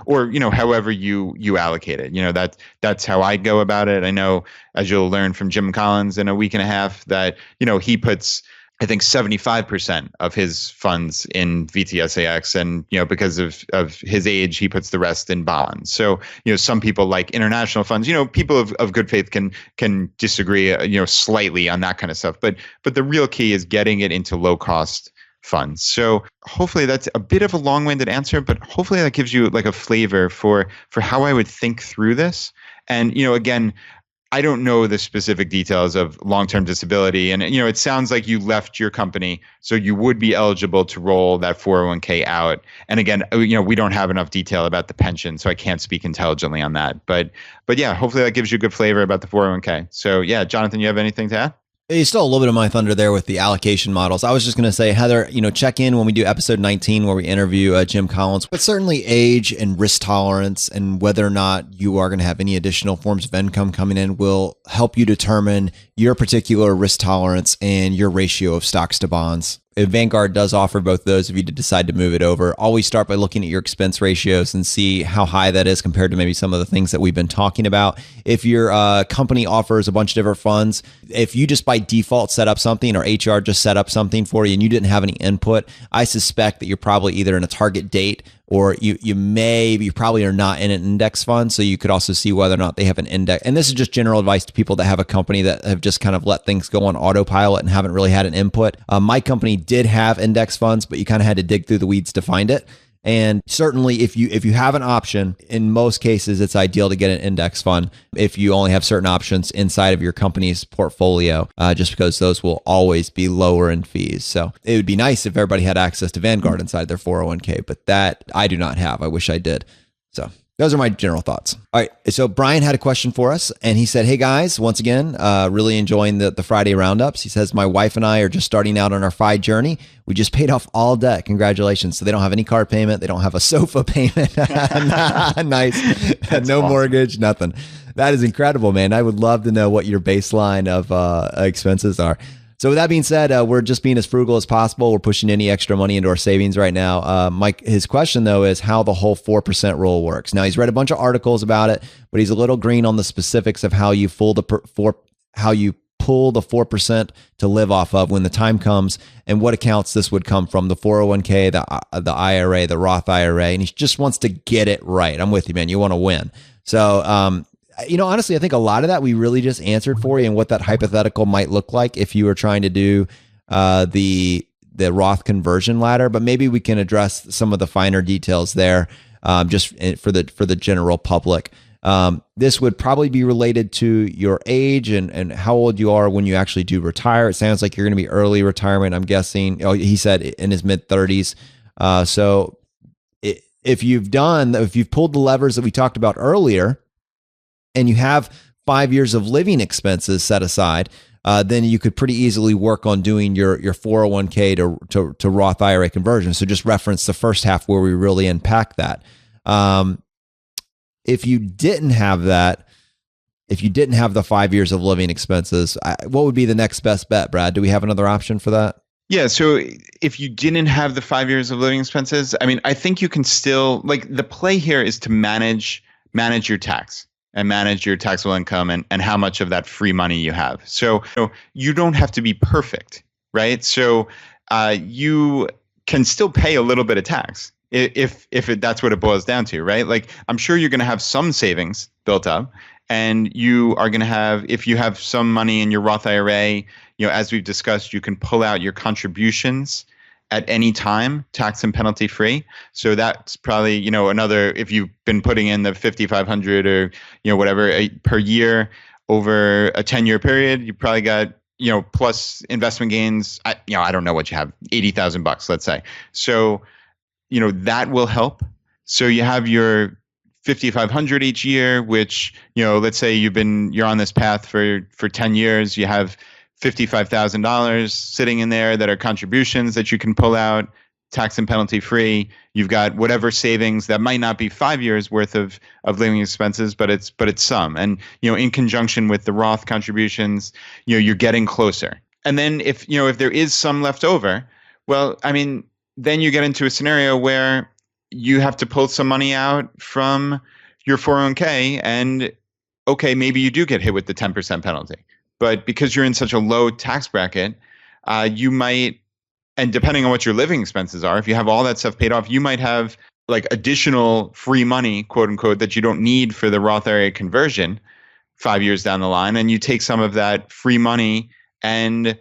or however you allocate it. That's how I go about it. I know, as you'll learn from Jim Collins in a week and a half, that he puts, I think, 75% of his funds in VTSAX, and because of his age, he puts the rest in bonds. So some people like international funds. People of good faith can disagree slightly on that kind of stuff. But the real key is getting it into low cost funds. So hopefully that's a bit of a long-winded answer, but hopefully that gives you like a flavor for how I would think through this. And again, I don't know the specific details of long-term disability. And, it sounds like you left your company, so you would be eligible to roll that 401k out. And again, we don't have enough detail about the pension, so I can't speak intelligently on that. But yeah, hopefully that gives you a good flavor about the 401k. So yeah, Jonathan, you have anything to add? You stole a little bit of my thunder there with the allocation models. I was just going to say, Heather, check in when we do episode 19 where we interview Jim Collins. But certainly age and risk tolerance and whether or not you are going to have any additional forms of income coming in will help you determine your particular risk tolerance and your ratio of stocks to bonds. Vanguard does offer both those if you decide to move it over. Always start by looking at your expense ratios and see how high that is compared to maybe some of the things that we've been talking about. If your company offers a bunch of different funds, if you just by default set up something or HR just set up something for you and you didn't have any input, I suspect that you're probably either in a target date or you probably are not in an index fund. So you could also see whether or not they have an index. And this is just general advice to people that have a company that have just kind of let things go on autopilot and haven't really had an input. My company did have index funds, but you kind of had to dig through the weeds to find it. And certainly if you have an option, in most cases, it's ideal to get an index fund if you only have certain options inside of your company's portfolio, just because those will always be lower in fees. So it would be nice if everybody had access to Vanguard inside their 401k, but that I do not have. I wish I did. So those are my general thoughts. All right. So Brian had a question for us and he said, hey guys, once again, really enjoying the Friday roundups. He says, my wife and I are just starting out on our FI journey. We just paid off all debt. Congratulations. So they don't have any car payment. They don't have a sofa payment. Nice. No mortgage, nothing. That is incredible, man. I would love to know what your baseline of expenses are. So with that being said, we're just being as frugal as possible. We're pushing any extra money into our savings right now. Mike, his question though is how the whole 4% rule works. Now he's read a bunch of articles about it, but he's a little green on the specifics of how you pull the 4% to live off of when the time comes, and what accounts this would come from: the 401k, the IRA, the Roth IRA, and he just wants to get it right. I'm with you, man. You want to win. So, honestly, I think a lot of that we really just answered for you, and what that hypothetical might look like if you were trying to do the Roth conversion ladder. But maybe we can address some of the finer details there, just for the general public. This would probably be related to your age and how old you are when you actually do retire. It sounds like you're going to be early retirement, I'm guessing. Oh, he said in his mid 30s. So if you've pulled the levers that we talked about earlier and you have 5 years of living expenses set aside, then you could pretty easily work on doing your 401k to Roth IRA conversion. So just reference the first half where we really unpack that. If you didn't have that, if you didn't have the 5 years of living expenses, what would be the next best bet, Brad? Do we have another option for that? Yeah. So if you didn't have the 5 years of living expenses, I mean, I think you can still, like, the play here is to manage your tax and manage your taxable income and how much of that free money you have. So you don't have to be perfect, right? So you can still pay a little bit of tax if that's what it boils down to, right? Like, I'm sure you're going to have some savings built up, and you are going to have, if you have some money in your Roth IRA, as we've discussed, you can pull out your contributions at any time, tax and penalty free. So that's probably, another, if you've been putting in the 5,500 or, whatever per year over a 10-year period, you probably got, plus investment gains. I don't know what you have, $80,000, let's say. So, that will help. So you have your 5,500 each year, which, let's say you're on this path for 10 years, you have $55,000 sitting in there that are contributions that you can pull out, tax and penalty free. You've got whatever savings that might not be 5 years worth of living expenses, but it's some. And, in conjunction with the Roth contributions, you're getting closer. And then if there is some left over, well, I mean, then you get into a scenario where you have to pull some money out from your 401k, and okay, maybe you do get hit with the 10% penalty. But because you're in such a low tax bracket, you might, and depending on what your living expenses are, if you have all that stuff paid off, you might have like additional free money, quote unquote, that you don't need for the Roth IRA conversion 5 years down the line. And you take some of that free money and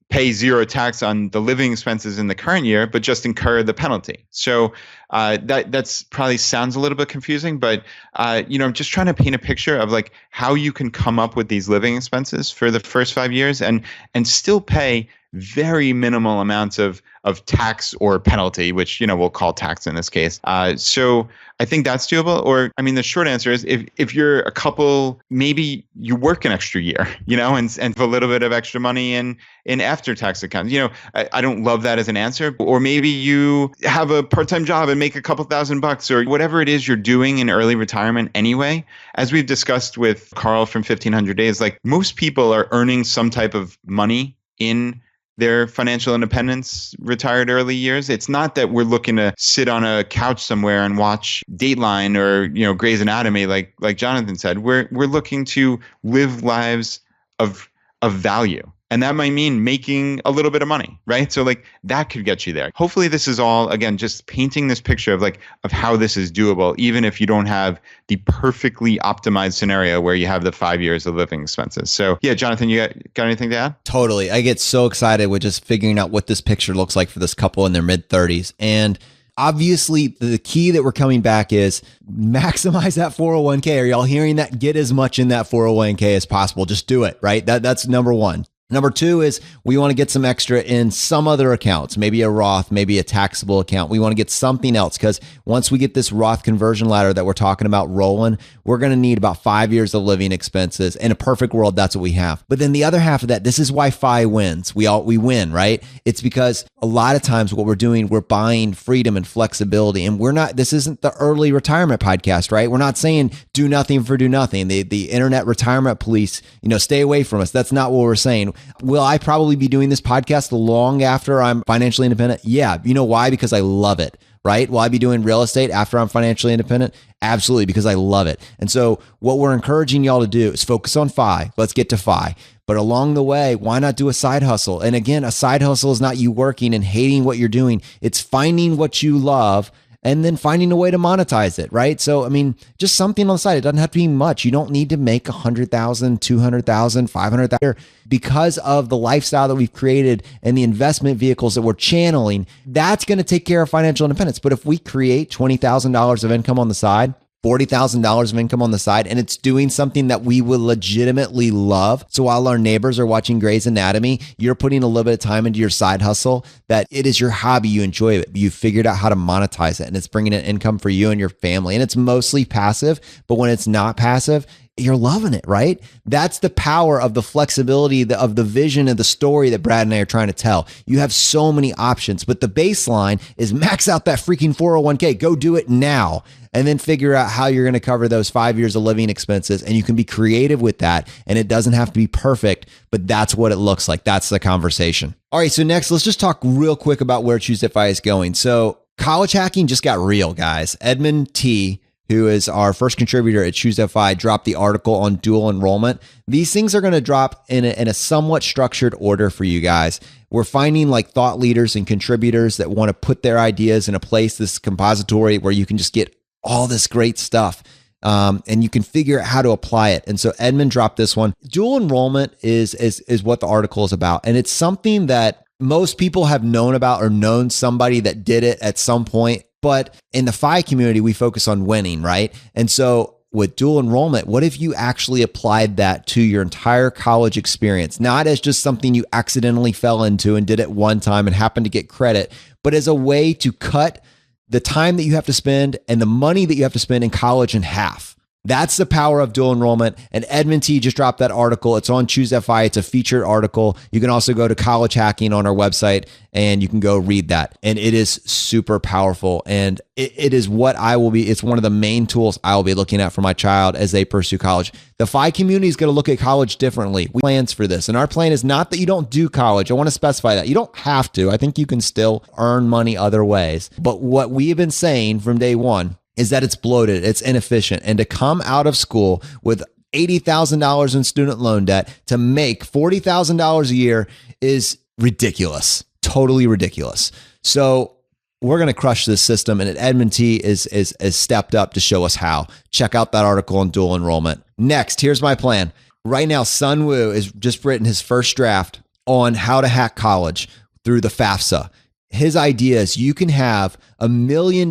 pay zero tax on the living expenses in the current year, but just incur the penalty. So that's probably sounds a little bit confusing, but I'm just trying to paint a picture of like how you can come up with these living expenses for the first 5 years and still pay very minimal amounts of tax or penalty, which, we'll call tax in this case. So I think that's doable. Or, I mean, the short answer is if you're a couple, maybe you work an extra year, and have a little bit of extra money in after-tax accounts. I don't love that as an answer. Or maybe you have a part-time job and make a couple $1,000 or whatever it is you're doing in early retirement anyway. As we've discussed with Carl from 1,500 Days, like most people are earning some type of money in their financial independence retired early years. It's not that we're looking to sit on a couch somewhere and watch Dateline or, Grey's Anatomy, like Jonathan said. We're looking to live lives of value. And that might mean making a little bit of money, right? So like that could get you there. Hopefully this is all, again, just painting this picture of how this is doable, even if you don't have the perfectly optimized scenario where you have the 5 years of living expenses. So yeah, Jonathan, you got anything to add? Totally. I get so excited with just figuring out what this picture looks like for this couple in their mid 30s. And obviously, the key that we're coming back is maximize that 401k. Are y'all hearing that? Get as much in that 401k as possible. Just do it, right? That's number one. Number two is we want to get some extra in some other accounts, maybe a Roth, maybe a taxable account. We want to get something else because once we get this Roth conversion ladder that we're talking about rolling, we're going to need about 5 years of living expenses. In a perfect world, that's what we have. But then the other half of that, this is why FI wins. We win, right? It's because a lot of times what we're doing, we're buying freedom and flexibility. And this isn't the early retirement podcast, right? We're not saying do nothing for do nothing. The internet retirement police, stay away from us. That's not what we're saying. Will I probably be doing this podcast long after I'm financially independent? Yeah. You know why? Because I love it, right? Will I be doing real estate after I'm financially independent? Absolutely, because I love it. And so what we're encouraging y'all to do is focus on FI. Let's get to FI. But along the way, why not do a side hustle? And again, a side hustle is not you working and hating what you're doing. It's finding what you love and then finding a way to monetize it, right? So, I mean, just something on the side. It doesn't have to be much. You don't need to make $100,000, $200,000, $500,000 because of the lifestyle that we've created and the investment vehicles that we're channeling. That's going to take care of financial independence. But if we create $20,000 of income on the side, $40,000 of income on the side, and it's doing something that we will legitimately love. So while our neighbors are watching Grey's Anatomy, you're putting a little bit of time into your side hustle, that it is your hobby. You enjoy it. You figured out how to monetize it, and it's bringing in income for you and your family. And it's mostly passive, but when it's not passive, you're loving it, right? That's the power of the flexibility of the vision and the story that Brad and I are trying to tell. You have so many options, but the baseline is max out that freaking 401k. Go do it now, and then figure out how you're going to cover those 5 years of living expenses. And you can be creative with that. And it doesn't have to be perfect, but that's what it looks like. That's the conversation. All right. So next, let's just talk real quick about where ChooseFI is going. So college hacking just got real, guys. Edmund T., who is our first contributor at ChooseFI, dropped the article on dual enrollment. These things are going to drop in a somewhat structured order for you guys. We're finding like thought leaders and contributors that want to put their ideas in a place, this compository where you can just get all this great stuff. And you can figure out how to apply it. And so Edmund dropped this one. Dual enrollment is what the article is about. And it's something that most people have known about or known somebody that did it at some point. But in the FI community, we focus on winning, right? And so with dual enrollment, what if you actually applied that to your entire college experience, not as just something you accidentally fell into and did it one time and happened to get credit, but as a way to cut the time that you have to spend and the money that you have to spend in college in half? That's the power of dual enrollment. And Edmund T. just dropped that article. It's on ChooseFI. It's a featured article. You can also go to College Hacking on our website and you can go read that. And it is super powerful. And it is what it's one of the main tools I will be looking at for my child as they pursue college. The FI community is going to look at college differently. We have plans for this. And our plan is not that you don't do college. I want to specify that. You don't have to. I think you can still earn money other ways. But what we have been saying from day one is that it's bloated, it's inefficient. And to come out of school with $80,000 in student loan debt to make $40,000 a year is ridiculous, totally ridiculous. So we're going to crush this system. And Edmund T is stepped up to show us how. Check out that article on dual enrollment. Next, here's my plan. Right now, Sun Wu has just written his first draft on how to hack college through the FAFSA. His idea is you can have $1 million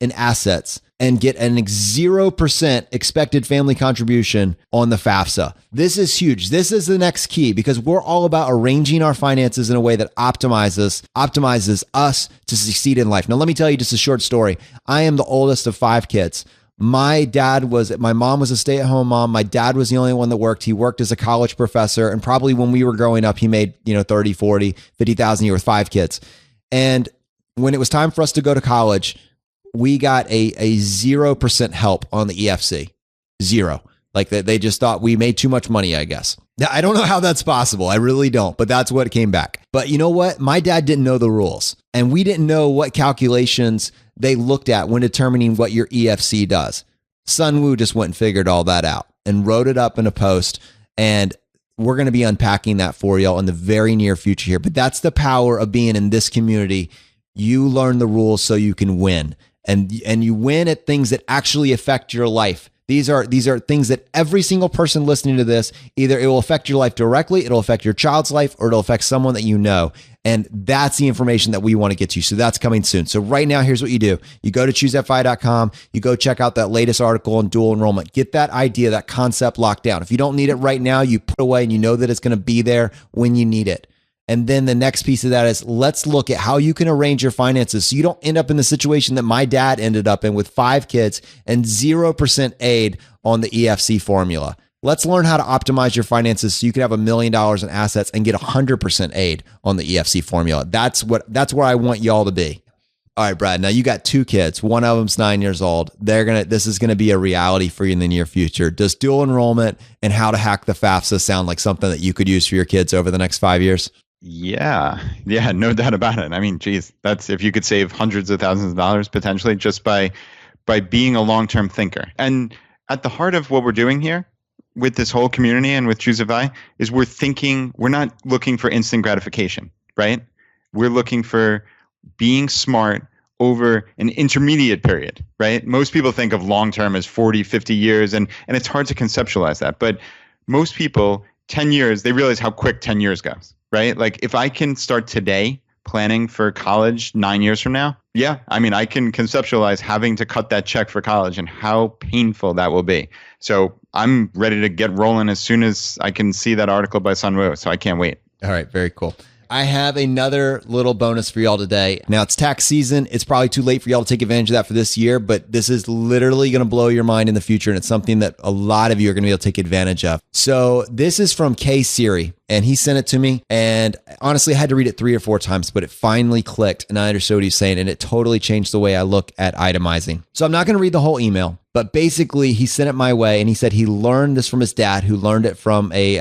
in assets and get an 0% expected family contribution on the FAFSA. This is huge. This is the next key because we're all about arranging our finances in a way that optimizes us to succeed in life. Now, let me tell you just a short story. I am the oldest of 5 kids. My mom was a stay-at-home mom. My dad was the only one that worked. He worked as a college professor. And probably when we were growing up, he made, 30, 40, 50,000 a year with 5 kids. And when it was time for us to go to college, we got a 0% help on the EFC. Zero. Like they just thought we made too much money, I guess. Now, I don't know how that's possible. I really don't, but that's what came back. But you know what? My dad didn't know the rules, and we didn't know what calculations they looked at when determining what your EFC does. Sun Wu just went and figured all that out and wrote it up in a post, and we're going to be unpacking that for y'all in the very near future here. But that's the power of being in this community. You learn the rules so you can win, and you win at things that actually affect your life. These are things that every single person listening to this, either it will affect your life directly, it'll affect your child's life, or it'll affect someone that you know. And that's the information that we want to get to. So that's coming soon. So right now, here's what you do. You go to ChooseFI.com. You go check out that latest article on dual enrollment. Get that idea, that concept locked down. If you don't need it right now, you put it away and you know that it's going to be there when you need it. And then the next piece of that is let's look at how you can arrange your finances so you don't end up in the situation that my dad ended up in with 5 kids and 0% aid on the EFC formula. Let's learn how to optimize your finances so you can have $1 million in assets and get 100% aid on the EFC formula. That's where I want y'all to be. All right, Brad. Now you got 2 kids. One of them's 9 years old. This is gonna be a reality for you in the near future. Does dual enrollment and how to hack the FAFSA sound like something that you could use for your kids over the next 5 years? Yeah, no doubt about it. I mean, geez, that's if you could save hundreds of thousands of dollars potentially just by being a long-term thinker. And at the heart of what we're doing here with this whole community and with ChooseFI is we're not looking for instant gratification, right? We're looking for being smart over an intermediate period, right? Most people think of long-term as 40, 50 years, and it's hard to conceptualize that. But most people, 10 years, they realize how quick 10 years goes. Right? Like if I can start today planning for college 9 years from now, yeah, I mean, I can conceptualize having to cut that check for college and how painful that will be. So I'm ready to get rolling as soon as I can see that article by Sun Wu. So I can't wait. All right, very cool. I have another little bonus for y'all today. Now, it's tax season. It's probably too late for y'all to take advantage of that for this year, but this is literally going to blow your mind in the future, and it's something that a lot of you are going to be able to take advantage of. So this is from K Siri, and he sent it to me, and honestly, I had to read it 3 or 4 times, but it finally clicked, and I understood what he's saying, and it totally changed the way I look at itemizing. So I'm not going to read the whole email, but basically, he sent it my way, and he said he learned this from his dad, who learned it from a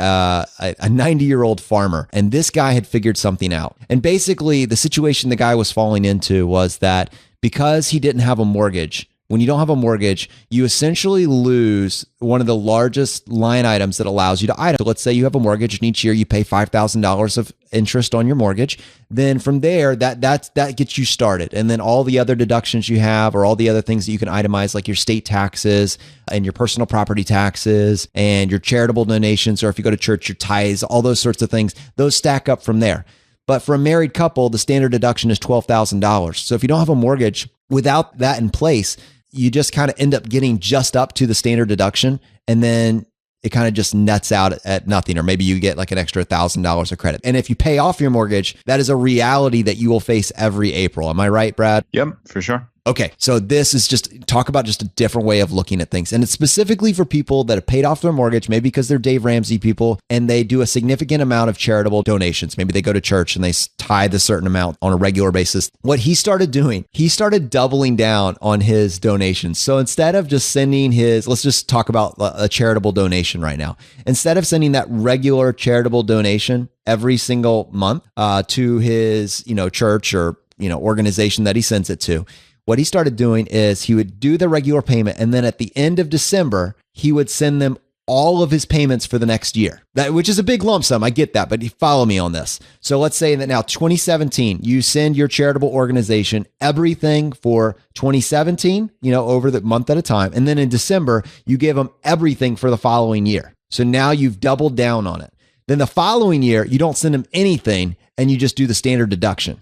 90-year-old farmer. And this guy had figured something out. And basically, the situation the guy was falling into was that because he didn't have a mortgage, when you don't have a mortgage, you essentially lose one of the largest line items that allows you to item. So let's say you have a mortgage and each year you pay $5,000 of interest on your mortgage. Then from there, that gets you started. And then all the other deductions you have, or all the other things that you can itemize, like your state taxes and your personal property taxes and your charitable donations, or if you go to church, your tithes, all those sorts of things, those stack up from there. But for a married couple, the standard deduction is $12,000. So if you don't have a mortgage, without that in place, you just kind of end up getting just up to the standard deduction, and then it kind of just nets out at nothing, or maybe you get like an extra $1,000 of credit. And if you pay off your mortgage, that is a reality that you will face every April. Am I right, Brad? Yep, for sure. Okay, so this is just talk about just a different way of looking at things. And it's specifically for people that have paid off their mortgage, maybe because they're Dave Ramsey people, and they do a significant amount of charitable donations. Maybe they go to church and they tithe a certain amount on a regular basis. What he started doing, he started doubling down on his donations. So instead of just sending let's just talk about a charitable donation right now. Instead of sending that regular charitable donation every single month to his, church or, organization that he sends it to, what he started doing is he would do the regular payment, and then at the end of December, he would send them all of his payments for the next year, which is a big lump sum. I get that, but follow me on this. So let's say that now 2017, you send your charitable organization everything for 2017, over the month at a time. And then in December, you give them everything for the following year. So now you've doubled down on it. Then the following year, you don't send them anything, and you just do the standard deduction.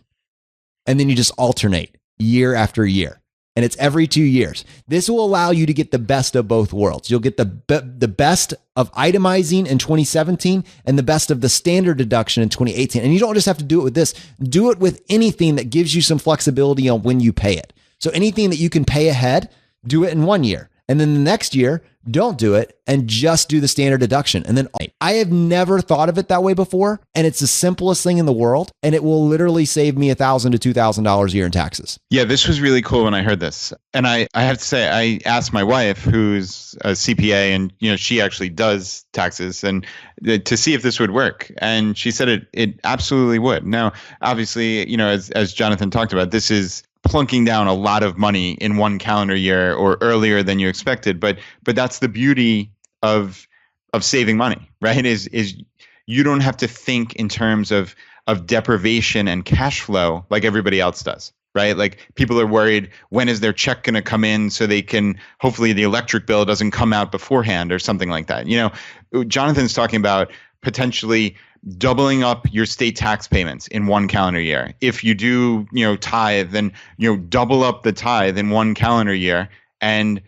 And then you just alternate year after year. And it's every 2 years. This will allow you to get the best of both worlds. You'll get the best of itemizing in 2017 and the best of the standard deduction in 2018. And you don't just have to do it with this. Do it with anything that gives you some flexibility on when you pay it. So anything that you can pay ahead, do it in 1 year. And then the next year, don't do it and just do the standard deduction. And then I have never thought of it that way before. And it's the simplest thing in the world. And it will literally save me $1,000 to $2,000 a year in taxes. Yeah, this was really cool when I heard this. And I have to say, I asked my wife, who's a CPA, and she actually does taxes, and to see if this would work. And she said it absolutely would. Now, obviously, as Jonathan talked about, this is plunking down a lot of money in one calendar year or earlier than you expected. But that's the beauty of saving money, right? Is you don't have to think in terms of deprivation and cash flow like everybody else does, right? Like people are worried, when is their check going to come in so they can, hopefully the electric bill doesn't come out beforehand or something like that. Jonathan's talking about potentially doubling up your state tax payments in one calendar year. If you do, tithe, then, double up the tithe in one calendar year and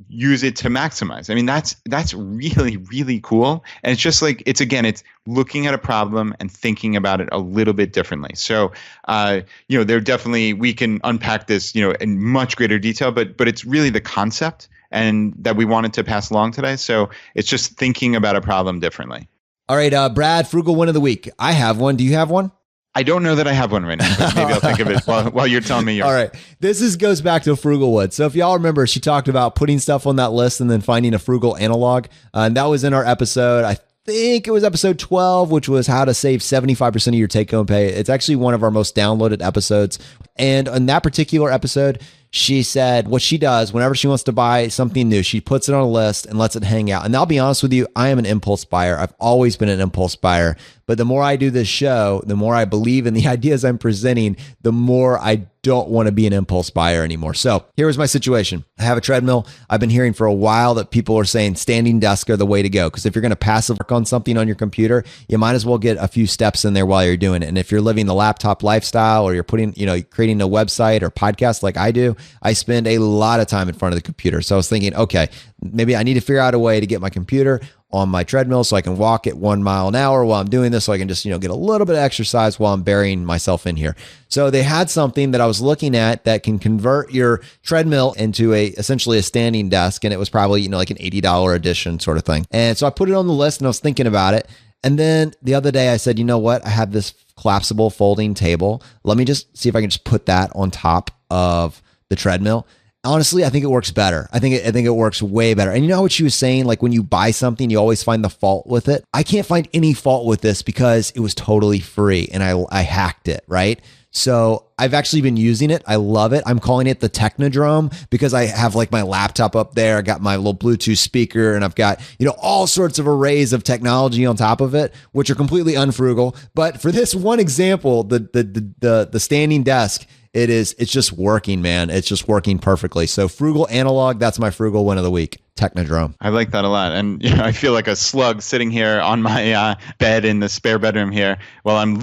use it to maximize. I mean, that's really, really cool. And it's just like, it's looking at a problem and thinking about it a little bit differently. So, there definitely, we can unpack this, in much greater detail, but it's really the concept and that we wanted to pass along today. So it's just thinking about a problem differently. All right, Brad, frugal win of the week. I have one. Do you have one? I don't know that I have one right now, but maybe I'll think of it while you're telling me yours. All right. This goes back to frugal wood. So if y'all remember, she talked about putting stuff on that list and then finding a frugal analog. And that was in our episode. I think it was episode 12, which was how to save 75% of your take-home pay. It's actually one of our most downloaded episodes. And in that particular episode, she said what she does whenever she wants to buy something new, she puts it on a list and lets it hang out. And I'll be honest with you, I am an impulse buyer. I've always been an impulse buyer. But the more I do this show, the more I believe in the ideas I'm presenting, the more I don't want to be an impulse buyer anymore. So here was my situation. I have a treadmill. I've been hearing for a while that people are saying standing desk are the way to go. Because if you're going to passive work on something on your computer, you might as well get a few steps in there while you're doing it. And if you're living the laptop lifestyle, or you're creating a website or podcast like I do, I spend a lot of time in front of the computer. So I was thinking, okay, maybe I need to figure out a way to get my computer on my treadmill so I can walk at 1 mile an hour while I'm doing this, so I can just, get a little bit of exercise while I'm burying myself in here. So they had something that I was looking at that can convert your treadmill into essentially a standing desk. And it was probably, like an $80 edition sort of thing. And so I put it on the list and I was thinking about it. And then the other day I said, you know what? I have this collapsible folding table. Let me just see if I can just put that on top of the treadmill. Honestly, I think it works better. I think it works way better. And you know what she was saying? Like when you buy something, you always find the fault with it. I can't find any fault with this because it was totally free and I hacked it, right? So I've actually been using it. I love it. I'm calling it the Technodrome because I have like my laptop up there. I got my little Bluetooth speaker and I've got, all sorts of arrays of technology on top of it, which are completely unfrugal. But for this one example, the standing desk, it's just working, man. It's just working perfectly. So frugal analog, that's my frugal win of the week. Technodrome. I like that a lot. And I feel like a slug sitting here on my bed in the spare bedroom here while I'm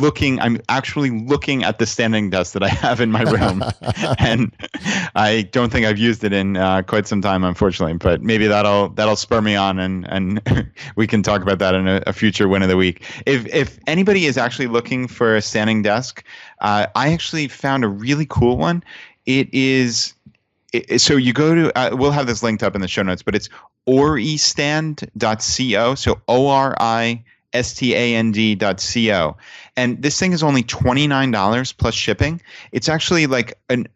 actually looking at the standing desk that I have in my room. And I don't think I've used it in quite some time, unfortunately, but maybe that'll spur me on and we can talk about that in a future win of the week. If anybody is actually looking for a standing desk, I actually found a really cool one. So you go to, we'll have this linked up in the show notes, but it's oristand.co. So oristand.co. And this thing is only $29 plus shipping. It's actually like it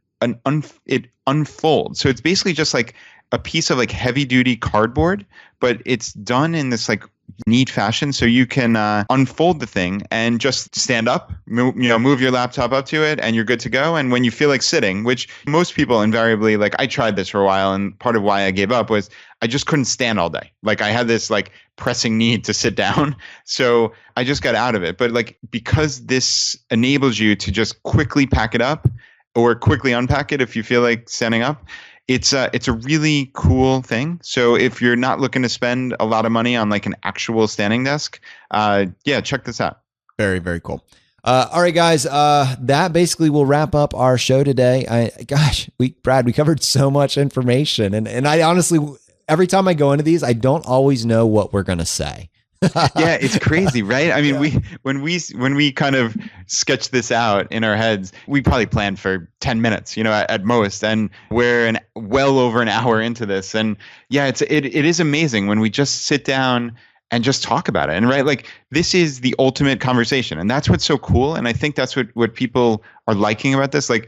unfolds. So it's basically just like a piece of like heavy duty cardboard, but it's done in this like neat fashion. So you can unfold the thing and just stand up, move your laptop up to it and you're good to go. And when you feel like sitting, which most people invariably, like I tried this for a while and part of why I gave up was I just couldn't stand all day. Like I had this like pressing need to sit down. So I just got out of it. But like, because this enables you to just quickly pack it up or quickly unpack it if you feel like standing up, it's a really cool thing. So if you're not looking to spend a lot of money on like an actual standing desk, check this out. Very, very cool. All right, guys, that basically will wrap up our show today. Brad, we covered so much information and I honestly, every time I go into these, I don't always know what we're going to say. Yeah, it's crazy, right? I mean, when we kind of sketch this out in our heads, we probably planned for 10 minutes, at most, and we're well over an hour into this. And yeah, it is amazing when we just sit down and just talk about it. And right, like this is the ultimate conversation, and that's what's so cool. And I think that's what people are liking about this. Like,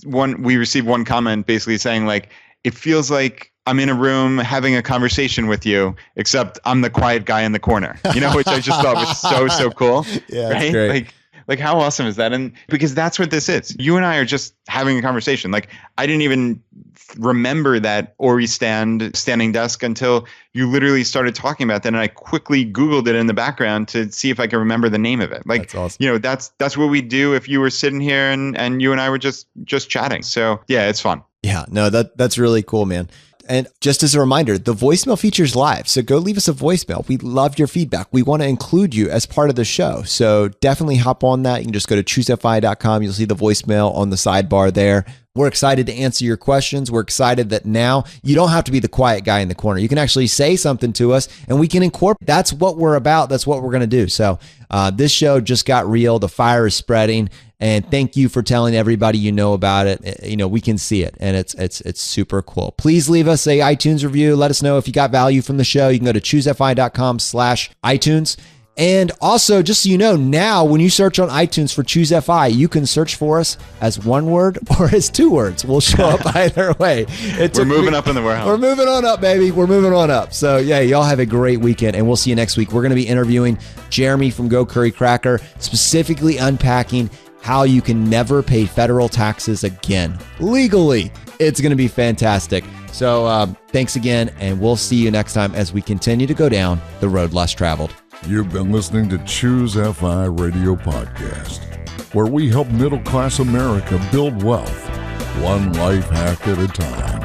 we received one comment basically saying like, it feels like I'm in a room having a conversation with you, except I'm the quiet guy in the corner, which I just thought was so cool. Yeah, right? Great. Like how awesome is that? And because that's what this is. You and I are just having a conversation. Like I didn't even remember that standing desk until you literally started talking about that. And I quickly Googled it in the background to see if I could remember the name of it. Like, that's awesome. That's what we do if you were sitting here and you and I were just chatting. So yeah, it's fun. Yeah, no, that's really cool, man. And just as a reminder, the voicemail feature's live. So go leave us a voicemail. We love your feedback. We want to include you as part of the show. So definitely hop on that. You can just go to choosefi.com. You'll see the voicemail on the sidebar there. We're excited to answer your questions. We're excited that now you don't have to be the quiet guy in the corner. You can actually say something to us and we can incorporate. That's what we're about. That's what we're going to do. So this show just got real. The fire is spreading. And thank you for telling everybody you know about it. We can see it and it's super cool. Please leave us a iTunes review. Let us know if you got value from the show. You can go to choosefi.com/iTunes. And also, just so you know, now when you search on iTunes for Choose FI, you can search for us as one word or as two words. We'll show up either way. We're moving up in the warehouse. We're moving on up, baby. We're moving on up. So yeah, y'all have a great weekend and we'll see you next week. We're going to be interviewing Jeremy from Go Curry Cracker, specifically unpacking how you can never pay federal taxes again legally. It's going to be fantastic. So thanks again, and we'll see you next time as we continue to go down the road less traveled. You've been listening to Choose FI Radio Podcast. where we help middle-class America build wealth, one life hack at a time.